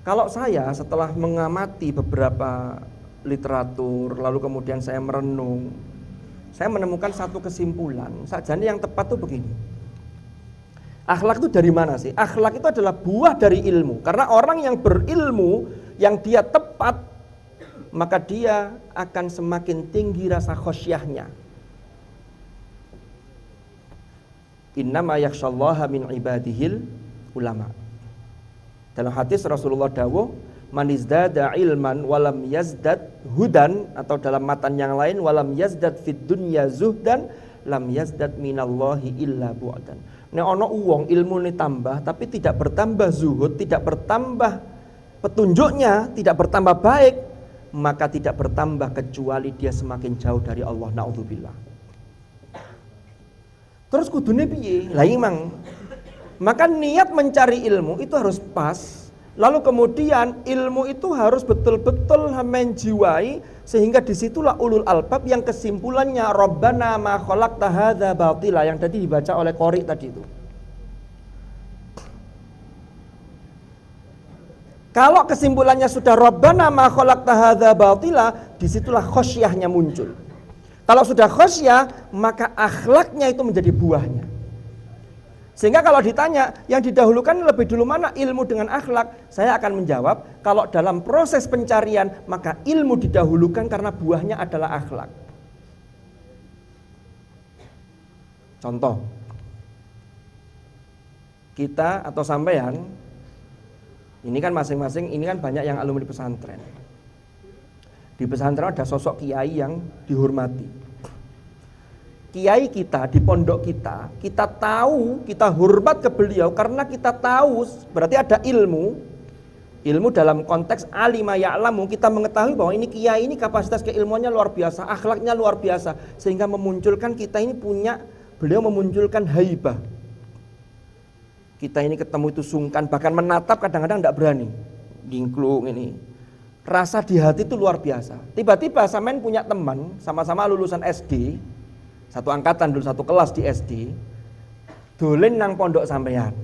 Kalau saya setelah mengamati beberapa literatur lalu kemudian saya merenung, saya menemukan satu kesimpulan. Sajane yang tepat tuh begini. Akhlak itu dari mana sih? Akhlak itu adalah buah dari ilmu. Karena orang yang berilmu, yang dia tepat, maka dia akan semakin tinggi rasa khosyahnya. Innama yakhsyallaha min ibadihil ulama. Dalam hadis Rasulullah dawuh, man izdada ilman walam yazdad hudan, atau dalam matan yang lain walam yazdad fid dunya zuhdan lam yazdad minallahi illa bu'dan. Nek ana wong ilmune tambah tapi tidak bertambah zuhud, tidak bertambah petunjuknya, tidak bertambah baik, maka tidak bertambah kecuali dia semakin jauh dari Allah. Naudzubillah. Terus kudune piye? Lah imang. Maka niat mencari ilmu itu harus pas. Lalu kemudian ilmu itu harus betul-betul menjiwai, sehingga disitulah ulul albab yang kesimpulannya Rabbana ma khalaqta hadza batila, yang tadi dibaca oleh qori tadi itu. Kalau kesimpulannya sudah Rabbana ma khalaqta hadza batila, disitulah khosyahnya muncul. Kalau sudah khosyah, maka akhlaknya itu menjadi buahnya. Sehingga kalau ditanya, yang didahulukan lebih dulu mana, ilmu dengan akhlak? Saya akan menjawab, kalau dalam proses pencarian, maka ilmu didahulukan karena buahnya adalah akhlak. Contoh, kita atau sampean, ini kan masing-masing, ini kan banyak yang alumni pesantren. Di pesantren ada sosok kiai yang dihormati. kiai kita di pondok kita tahu, kita hormat ke beliau karena kita tahu berarti ada ilmu dalam konteks alima ya'lamu, kita mengetahui bahwa ini kiai ini kapasitas keilmuannya luar biasa, akhlaknya luar biasa, sehingga memunculkan kita ini beliau memunculkan haibah. Kita ini ketemu itu sungkan, bahkan menatap kadang-kadang tidak berani, dingklung ini. Rasa di hati itu luar biasa. Tiba-tiba sampean punya teman, sama-sama lulusan SD, satu angkatan dulu, satu kelas di SD, dolen nang pondok sampean.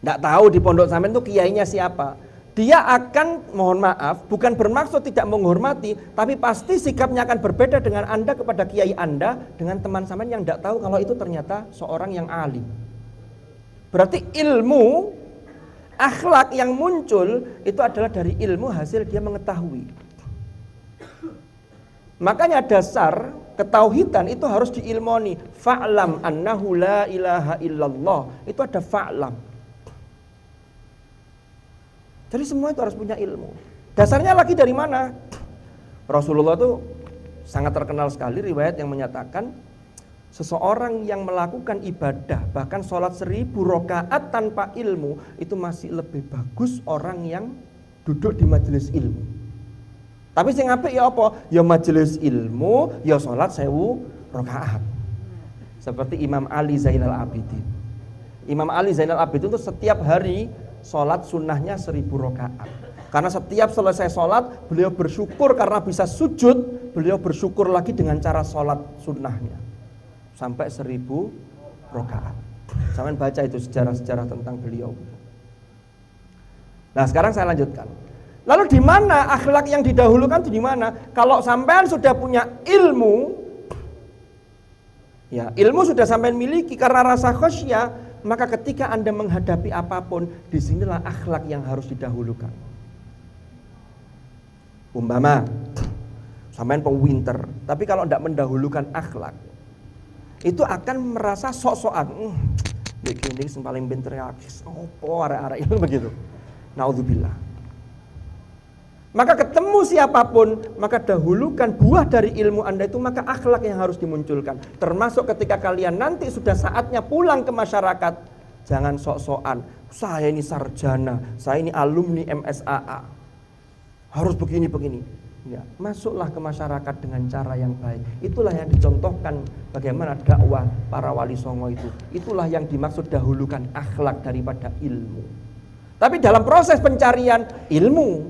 Nggak tahu di pondok sampean itu kiainya siapa. Dia akan, mohon maaf, bukan bermaksud tidak menghormati, tapi pasti sikapnya akan berbeda dengan Anda kepada kiai Anda, dengan teman sampean yang nggak tahu kalau itu ternyata seorang yang alim. Berarti ilmu, akhlak yang muncul itu adalah dari ilmu hasil dia mengetahui. Makanya dasar ketauhidan itu harus diilmoni. Fa'lam annahu la ilaha illallah. Itu ada fa'lam. Jadi semua itu harus punya ilmu. Dasarnya lagi dari mana? Rasulullah itu sangat terkenal sekali riwayat yang menyatakan seseorang yang melakukan ibadah bahkan sholat 1000 rakaat tanpa ilmu itu masih lebih bagus orang yang duduk di majelis ilmu. Tapi sing apik ya apa? Ya majelis ilmu, ya sholat 1000 rakaat. Seperti Imam Ali Zainal Abidin. Imam Ali Zainal Abidin itu setiap hari sholat sunnahnya 1000 rakaat. Karena setiap selesai sholat beliau bersyukur karena bisa sujud, beliau bersyukur lagi dengan cara sholat sunnahnya sampai 1000 rakaat. Sampai baca itu sejarah-sejarah tentang beliau. Nah sekarang saya lanjutkan. Lalu di mana akhlak yang didahulukan itu di mana? Kalau sampean sudah punya ilmu, ya ilmu sudah sampean miliki karena rasa khasyah, maka ketika Anda menghadapi apapun, disinilah akhlak yang harus didahulukan. Umpama, sampean pewinter, tapi kalau tidak mendahulukan akhlak, itu akan merasa sok-sokan. Begini yang paling pinter ya, opo arek-arek itu begitu. Naudzubillah. Maka ketemu siapapun, maka dahulukan buah dari ilmu Anda itu, maka akhlak yang harus dimunculkan. Termasuk ketika kalian nanti sudah saatnya pulang ke masyarakat, jangan sok-sokan. Saya ini sarjana, saya ini alumni MSAA. Harus begini-begini. Ya, masuklah ke masyarakat dengan cara yang baik. Itulah yang dicontohkan bagaimana dakwah para wali songo itu. Itulah yang dimaksud dahulukan akhlak daripada ilmu. Tapi dalam proses pencarian ilmu,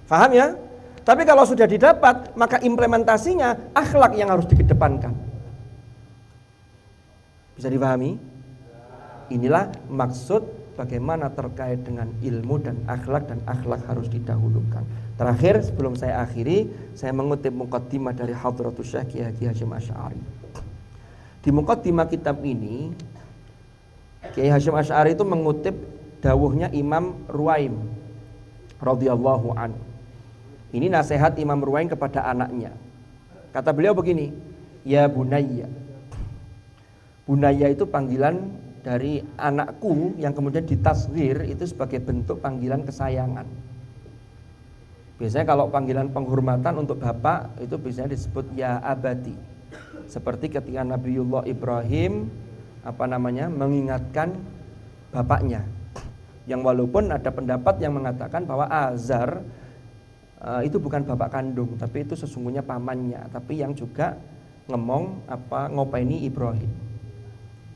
paham ya? Tapi kalau sudah didapat, maka implementasinya akhlak yang harus dikedepankan. Bisa dipahami? Inilah maksud bagaimana terkait dengan ilmu dan akhlak harus didahulukan. Terakhir sebelum saya akhiri, saya mengutip muqaddimah dari Hadratus Syekh Kiai Haji Hasyim Asy'ari. Di muqaddimah kitab ini, Kiai Hasyim Asy'ari itu mengutip dawuhnya Imam Ruwaim radhiyallahu anhu. Ini nasihat Imam Ruwaim kepada anaknya. Kata beliau begini, ya bunayya. Bunayya itu panggilan dari anakku yang kemudian ditasghir itu sebagai bentuk panggilan kesayangan. Biasanya kalau panggilan penghormatan untuk bapak itu biasanya disebut ya abadi. Seperti ketika Nabiullah Ibrahim mengingatkan bapaknya. Yang walaupun ada pendapat yang mengatakan bahwa Azar itu bukan bapak kandung, tapi itu sesungguhnya pamannya, tapi yang juga ngopeni Ibrahim.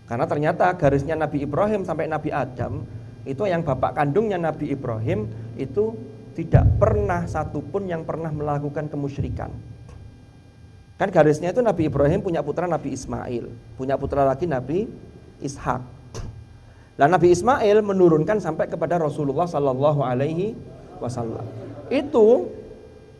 Karena ternyata garisnya Nabi Ibrahim sampai Nabi Adam itu yang bapak kandungnya Nabi Ibrahim itu tidak pernah satupun yang pernah melakukan kemusyrikan. Kan garisnya itu Nabi Ibrahim punya putra Nabi Ismail, punya putra lagi Nabi Ishak. Nah Nabi Ismail menurunkan sampai kepada Rasulullah Sallallahu Alaihi Wasallam. Itu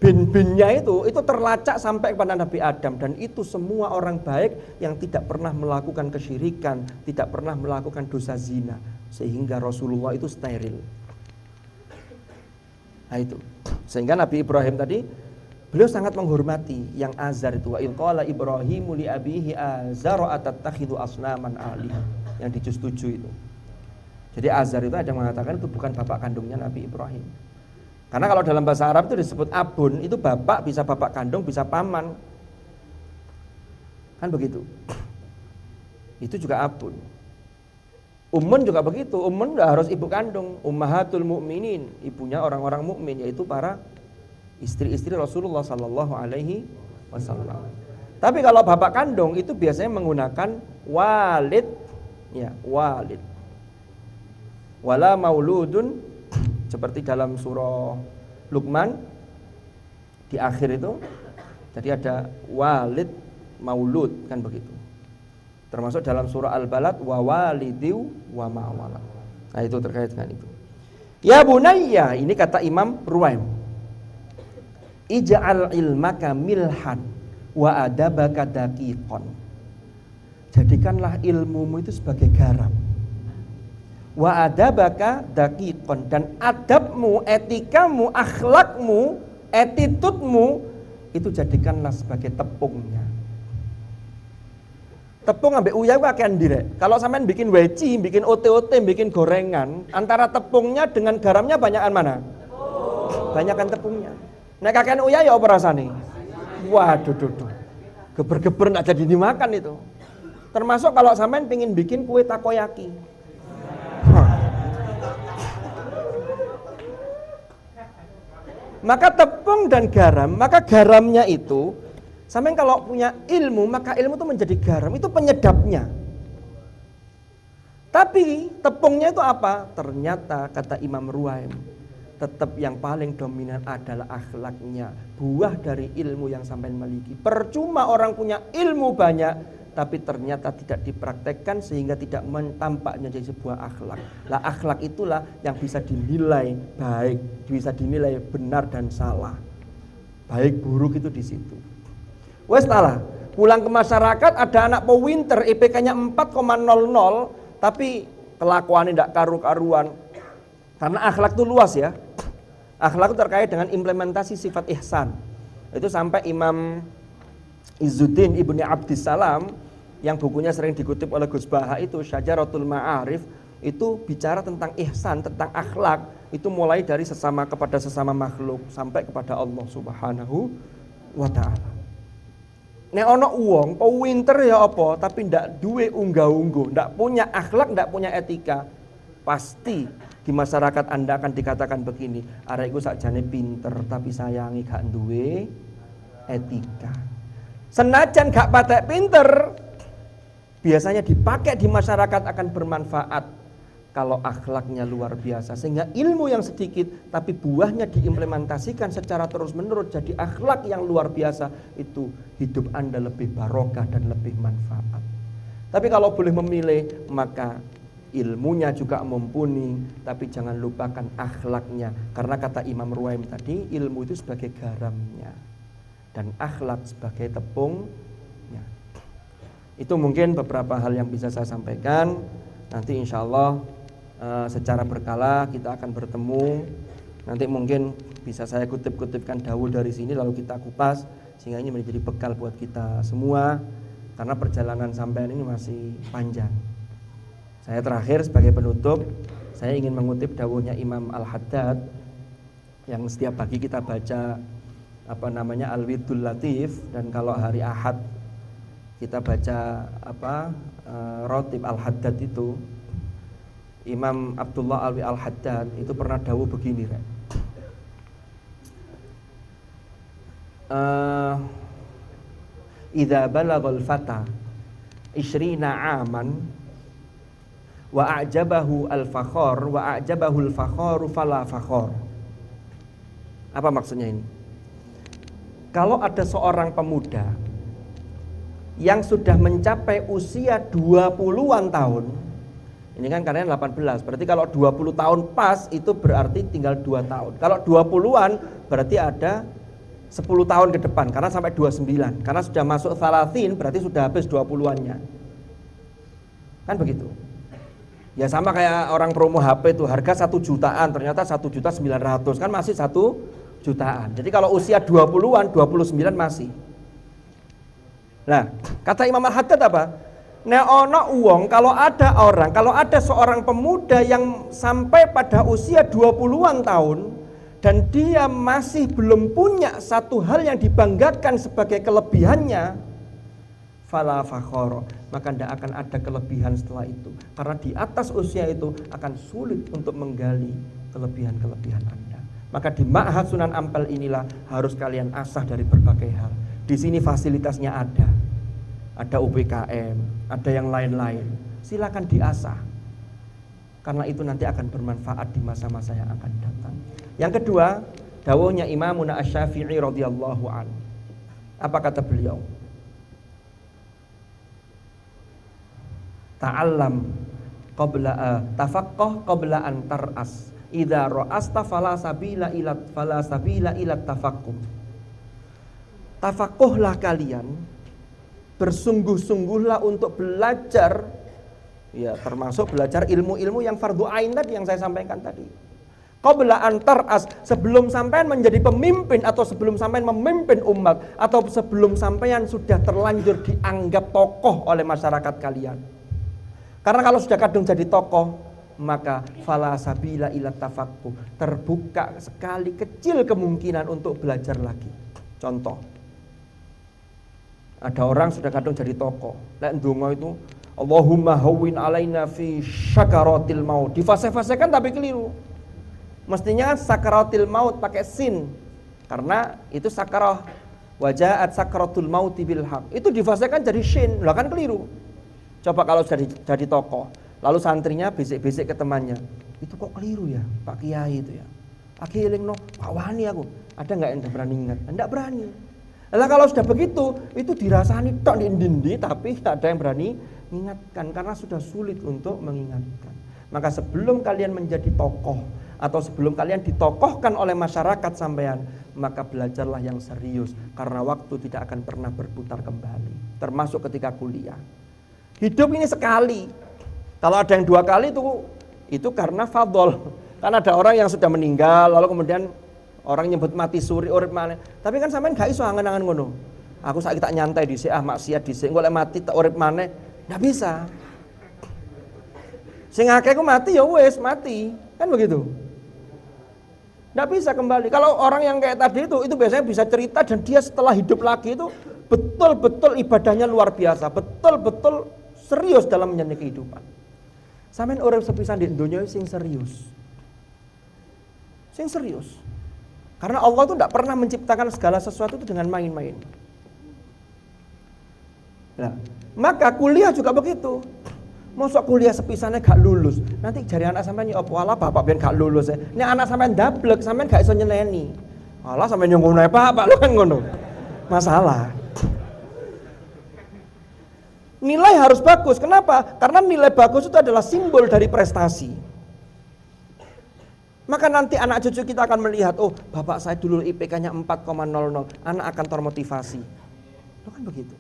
bin-binnya itu terlacak sampai kepada Nabi Adam, dan itu semua orang baik yang tidak pernah melakukan kesyirikan, tidak pernah melakukan dosa zina, sehingga Rasulullah itu steril. Nah itu, sehingga Nabi Ibrahim tadi beliau sangat menghormati yang Azar itu. Wa ilqala Ibrahimu li abihi azara atattakhidhu asnaman alihah, yang di juz 7 itu. Jadi Azar itu ada yang mengatakan itu bukan bapak kandungnya Nabi Ibrahim. Karena kalau dalam bahasa Arab itu disebut abun, itu bapak, bisa bapak kandung, bisa paman. Kan begitu. Itu juga abun. Ummun juga begitu. Ummun enggak harus ibu kandung. Ummahatul mukminin, ibunya orang-orang mukmin, yaitu para istri-istri Rasulullah sallallahu alaihi wasallam. Tapi kalau bapak kandung itu biasanya menggunakan walid, ya, walid. Wala mauludun, seperti dalam surah Luqman di akhir itu. Jadi ada walid, maulud, kan begitu. Termasuk dalam surah Al-Balad wa walidiu wa ma walad. Nah, itu terkait dengan itu. Ya bunayya, ini kata Imam Ruwaim. Ij'al ilmaka milhan wa adabaka daqiqan. Jadikanlah ilmumu itu sebagai garam. Wa adabaka daqiqan, dan adabmu, etikamu, akhlakmu, attitude-mu itu jadikanlah sebagai tepungnya. Tepung ambek uyah ku akean direk. Kalau sampean bikin weci, bikin ote-ote, bikin gorengan, antara tepungnya dengan garamnya banyakan mana? Banyakan tepungnya. Nek kakean uyah ya apa rasane? Waduh, geber-geber nggak jadi dimakan itu. Termasuk kalau sampean pingin bikin kue takoyaki. Maka tepung dan garam, maka garamnya itu, sampean kalau punya ilmu, maka ilmu itu menjadi garam, itu penyedapnya. Tapi tepungnya itu apa? Ternyata kata Imam Ruwaim, tetap yang paling dominan adalah akhlaknya, buah dari ilmu yang sampean miliki. Percuma orang punya ilmu banyak, tapi ternyata tidak dipraktekkan sehingga tidak tampaknya jadi sebuah akhlak. Lah akhlak itulah yang bisa dinilai baik, bisa dinilai benar dan salah. Baik buruk itu di situ. Wes talah, pulang ke masyarakat ada anak pewinter IPK-nya 4,00 tapi kelakuannya tidak karu-karuan. Karena akhlak itu luas ya. Akhlak itu terkait dengan implementasi sifat ihsan. Itu sampai Imam Izzuddin Ibni Abdissalam yang bukunya sering dikutip oleh Gus Baha itu Syajaratul Ma'arif, itu bicara tentang ihsan, tentang akhlak, itu mulai dari sesama kepada sesama makhluk sampai kepada Allah Subhanahu wa taala. Nek ono uang, pewinter ya apa, tapi ndak duwe unggah-ungguh, ndak punya akhlak, ndak punya etika, pasti di masyarakat Anda akan dikatakan begini, arek iku sakjane pinter tapi sayangi gak duwe etika. Senajan gak patek pinter, biasanya dipakai di masyarakat akan bermanfaat kalau akhlaknya luar biasa, sehingga ilmu yang sedikit tapi buahnya diimplementasikan secara terus menerus jadi akhlak yang luar biasa, itu hidup Anda lebih barokah dan lebih manfaat. Tapi kalau boleh memilih, maka ilmunya juga mumpuni, tapi jangan lupakan akhlaknya, karena kata Imam Ruwaim tadi, ilmu itu sebagai garamnya dan akhlak sebagai tepungnya. Itu mungkin beberapa hal yang bisa saya sampaikan. Nanti insya Allah secara berkala kita akan bertemu. Nanti mungkin bisa saya kutip-kutipkan dawuh dari sini lalu kita kupas, sehingga ini menjadi bekal buat kita semua, karena perjalanan sampean ini masih panjang. Saya terakhir sebagai penutup, saya ingin mengutip dawuhnya Imam Al-Haddad yang setiap pagi kita baca Al-Wirdul Latif, dan kalau hari Ahad kita baca Rotib Al-Haddad itu. Imam Abdullah Alwi Al-Haddad itu pernah dawuh begini, idza balaghal fata 20 aman wa a'jabahu al-fakhar wa a'jabahu al-fakharu fala fakhar. Apa maksudnya ini? Kalau ada seorang pemuda yang sudah mencapai usia 20-an tahun, ini kan karena 18, berarti kalau 20 tahun pas itu berarti tinggal 2 tahun. Kalau 20-an berarti ada 10 tahun ke depan, karena sampai 29. Karena sudah masuk salatin berarti sudah habis 20-annya. Kan begitu. Ya sama kayak orang promo HP itu, harga 1 jutaan, ternyata 1.900.000, kan masih 1 jutaan. Jadi kalau usia 20-an, 29 masih. Nah, kata Imam Al-Haddad apa? Nek ono uang, kalau ada seorang pemuda yang sampai pada usia 20-an tahun dan dia masih belum punya satu hal yang dibanggakan sebagai kelebihannya, fala fakhara, maka tidak akan ada kelebihan setelah itu. Karena di atas usia itu akan sulit untuk menggali kelebihan-kelebihan Anda. Maka di Ma'had Sunan Ampel inilah harus kalian asah dari berbagai hal. Di sini fasilitasnya ada UPKM, ada yang lain-lain. Silakan diasah. Karena itu nanti akan bermanfaat di masa-masa yang akan datang. Yang kedua, dawuhnya Imamuna Asy-Syafi'i radhiyallahu anhu. Apa kata beliau? Ta'allam qabla tafaqqah qabla an tar'as. Idza ra'asta fala sabila ila tafaqquh. Tafaqquhlah kalian, bersungguh-sungguhlah untuk belajar, ya termasuk belajar ilmu-ilmu yang fardhu ain tadi yang saya sampaikan tadi. Qabla an tar'as, sebelum sampean menjadi pemimpin atau sebelum sampean memimpin umat atau sebelum sampean sudah terlanjur dianggap tokoh oleh masyarakat kalian. Karena kalau sudah kadung jadi tokoh, maka fala sabila ila tafaqquh, terbuka sekali kecil kemungkinan untuk belajar lagi. Contoh, ada orang sudah kadung jadi tokoh, lek ndonga itu Allahumma hawwin alaina fi syakaratil maut, difase-fasekan tapi keliru. Mestinya sakaratil maut pakai sin, karena itu sakarah, wajaat sakaratul mauti bil haq, itu difasekan jadi shin, lah kan keliru. Coba kalau jadi tokoh, lalu santrinya besek-besek ke temannya, itu kok keliru ya Pak Kiai itu ya. Pak Kiai no, Pak Wani aku, ada nggak yang berani ingat? Enggak berani. Lah kalau sudah begitu, itu dirasani tok di tapi tidak ada yang berani mengingatkan karena sudah sulit untuk mengingatkan. Maka sebelum kalian menjadi tokoh atau sebelum kalian ditokohkan oleh masyarakat sampean, maka belajarlah yang serius karena waktu tidak akan pernah berputar kembali. Termasuk ketika kuliah. Hidup ini sekali. Kalau ada yang 2 kali itu karena fadhol. Karena ada orang yang sudah meninggal lalu kemudian orang nyebut mati suri urip maneh. Tapi kan sampean gak iso angen-angen ngono. Aku saiki tak nyantai dhisik maksiat dhisik engko lek mati tak urip maneh. Ndak bisa. Sing akeh ku mati ya wis mati. Kan begitu. Ndak bisa kembali. Kalau orang yang kayak tadi itu biasanya bisa cerita dan dia setelah hidup lagi itu betul-betul ibadahnya luar biasa, betul-betul serius dalam menjalani kehidupan. Sampeyan urip sepisan di dunia sing serius. Sing serius. Karena Allah itu tidak pernah menciptakan segala sesuatu itu dengan main-main. Nah, maka kuliah juga begitu. Mosok kuliah sepisannya gak lulus. Nanti jari anak sampean ya apa ala bapak ben gak lulus ya. Nek anak sampean dablek, sampean gak iso nyeneni. Ala sampean yo ngono ae Pak, lu kan ngono. Masalah. Nilai harus bagus. Kenapa? Karena nilai bagus itu adalah simbol dari prestasi. Maka nanti anak cucu kita akan melihat, oh bapak saya dulu IPK-nya 4,00, anak akan termotivasi. Itu kan begitu.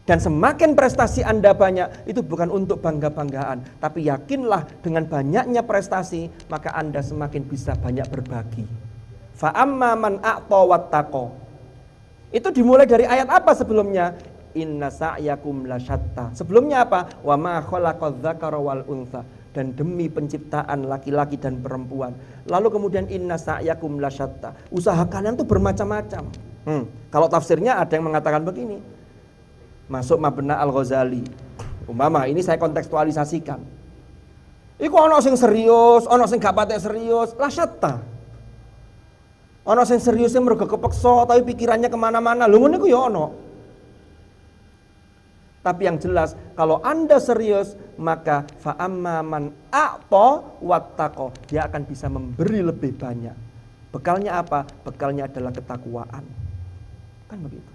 Dan semakin prestasi Anda banyak, itu bukan untuk bangga-banggaan. Tapi yakinlah dengan banyaknya prestasi, maka Anda semakin bisa banyak berbagi. Fa'amma man a'ta wattaqa. Itu dimulai dari ayat apa sebelumnya? Inna sa'yakum lasyatta. Sebelumnya apa? Wa ma khalaqadz dzakara wal untha. Dan demi penciptaan laki-laki dan perempuan. Lalu kemudian inna sa'yakum lasyatta. Usaha kalian tuh bermacam-macam. Kalau tafsirnya ada yang mengatakan begini. Masuk Mabna Al-Ghazali. Umpama ini saya kontekstualisasikan. Iku ono sing serius, ono sing gak patek serius, lasyatta. Ono sing serius sing mergo kepeksa tapi pikirannya kemana-mana. Lho ngono iku ya ono. Tapi yang jelas kalau Anda serius maka fa'amma man a'ta wattaqa, dia akan bisa memberi lebih banyak. Bekalnya apa? Bekalnya adalah ketakwaan. Kan begitu.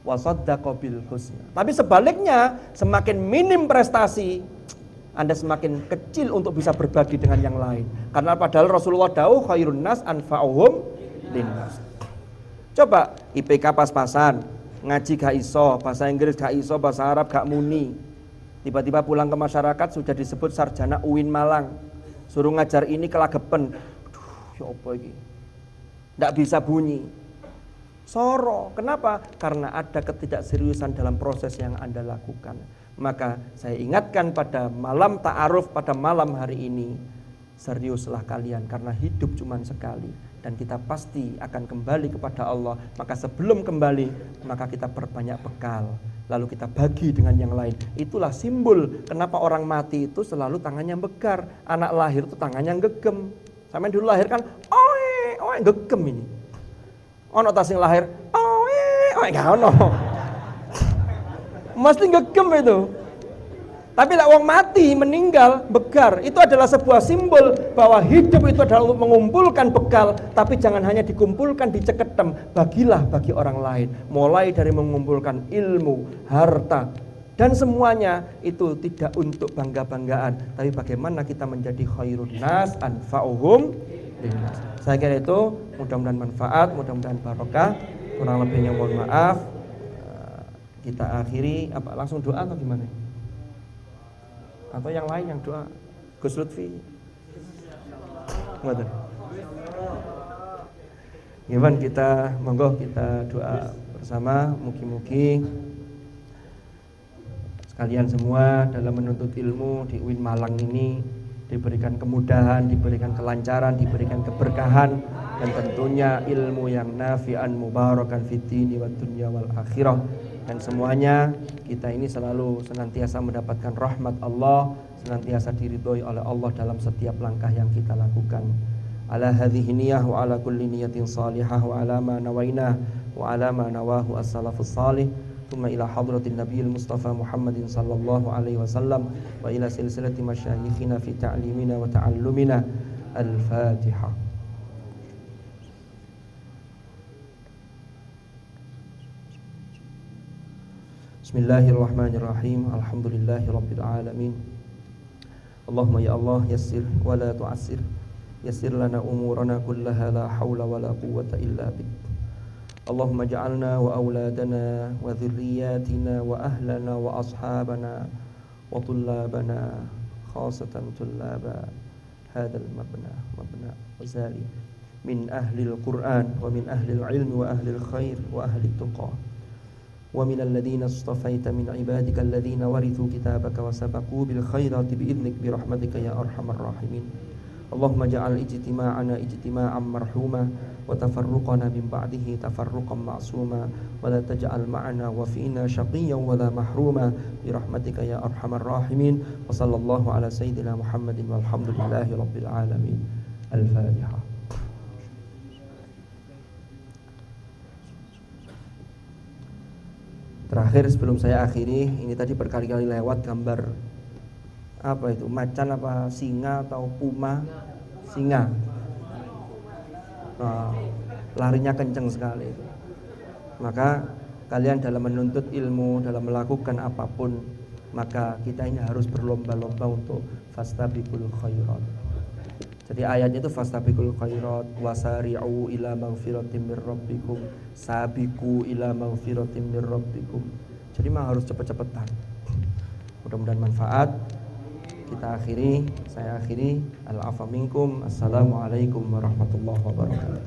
Wa saddaqa bil husna. Tapi sebaliknya, semakin minim prestasi, Anda semakin kecil untuk bisa berbagi dengan yang lain. Karena padahal Rasulullah dawuh khairun nas anfa'uhum linnas. Coba IPK pas-pasan, ngaji gak iso, bahasa Inggris gak iso, bahasa Arab gak muni. Tiba-tiba pulang ke masyarakat sudah disebut sarjana UIN Malang. Suruh ngajar ini kelagepen. Aduh, ya apa ini? Nggak bisa bunyi. Soro. Kenapa? Karena ada ketidakseriusan dalam proses yang Anda lakukan. Maka saya ingatkan pada malam ta'aruf pada malam hari ini, seriuslah kalian karena hidup cuma sekali. Dan kita pasti akan kembali kepada Allah. Maka sebelum kembali, maka kita perbanyak bekal. lalu kita bagi dengan yang lain. Itulah simbol kenapa orang mati itu selalu tangannya bekar. Anak lahir itu tangannya gegem. Sampai dulu lahir kan, oe gegem ini. Ono tas sing lahir, oe gak ono. Mesti gegem itu. Tapi lah wong mati, meninggal, bekar. Itu adalah sebuah simbol bahwa hidup itu adalah untuk mengumpulkan bekal, tapi jangan hanya dikumpulkan, diceketem. Bagilah bagi orang lain. Mulai dari mengumpulkan ilmu, harta, dan semuanya itu tidak untuk bangga-banggaan, tapi bagaimana kita menjadi khairun nas anfa'uhum linnas. Saya kira itu mudah-mudahan manfaat, mudah-mudahan barokah. Kurang lebihnya mohon maaf. Kita akhiri apa langsung doa atau gimana? Atau yang lain yang doa? Gus Lutfi. Ngoten. Gimana kita monggo kita doa bersama, mugi-mugi sekalian semua dalam menuntut ilmu di UIN Malang ini diberikan kemudahan, diberikan kelancaran, diberikan keberkahan, dan tentunya ilmu yang nafi'an mubarakan fid dini wad dunya wal akhirah. Dan semuanya kita ini selalu senantiasa mendapatkan rahmat Allah, senantiasa diridhoi oleh Allah dalam setiap langkah yang kita lakukan. Ala hadhihi niyyah wa ala kulli niyatin salihah wa ala ma nawaina wa ala ma nawahu as-salafus salih. Thumma ila hadratin nabiyil mustafa Muhammadin sallallahu alaihi wasallam wa ila silsilati masyayikhina fi ta'limina wa ta'allumina. Al-Fatihah. Bismillahirrahmanirrahim. Alhamdulillahi rabbil alamin. Allahumma ya Allah yassir wa la tu'assir. Yassir lana umurana kullaha la hawla wa la quwwata illa bik. Allahumma ja'alna wa awladana wa dhurriyyatina wa ahlana wa ashabana wa tullabana khasatan tullaba hadzal mabna wazali min ahli al-Qur'an wa min ahli al-ilm wa ahli al-khair wa ahli at-tuqa ومن الذين اصطفيت من عبادك الذين ورثوا كتابك وسبقوا بالخيرات بإذنك برحمتك يا أرحم الراحمين. اللهم اجعل اجتماعنا اجتماعا مرحوما وتفرقنا من بعده تفرقا معصوما ولا تجعل معنا وفينا شقيا ولا محروما برحمتك يا أرحم الراحمين. وصلى الله على سيدنا محمد والحمد لله رب العالمين. الفاتحة. Terakhir sebelum saya akhiri, ini tadi berkali-kali lewat gambar apa itu, macan apa singa atau puma? Singa. Larinya kenceng sekali. Maka kalian dalam menuntut ilmu, dalam melakukan apapun, maka kita ini harus berlomba-lomba untuk fastabiqul khairat. Jadi ayatnya itu fastabiqul khairat wasari'u ila maghfiratin mir rabbikum, sabiqu ila maghfiratin mir rabbikum. Jadi memang harus cepet-cepetan. Mudah-mudahan manfaat. Kita akhiri, saya akhiri. Al-afa minkum. Assalamualaikum warahmatullahi wabarakatuh.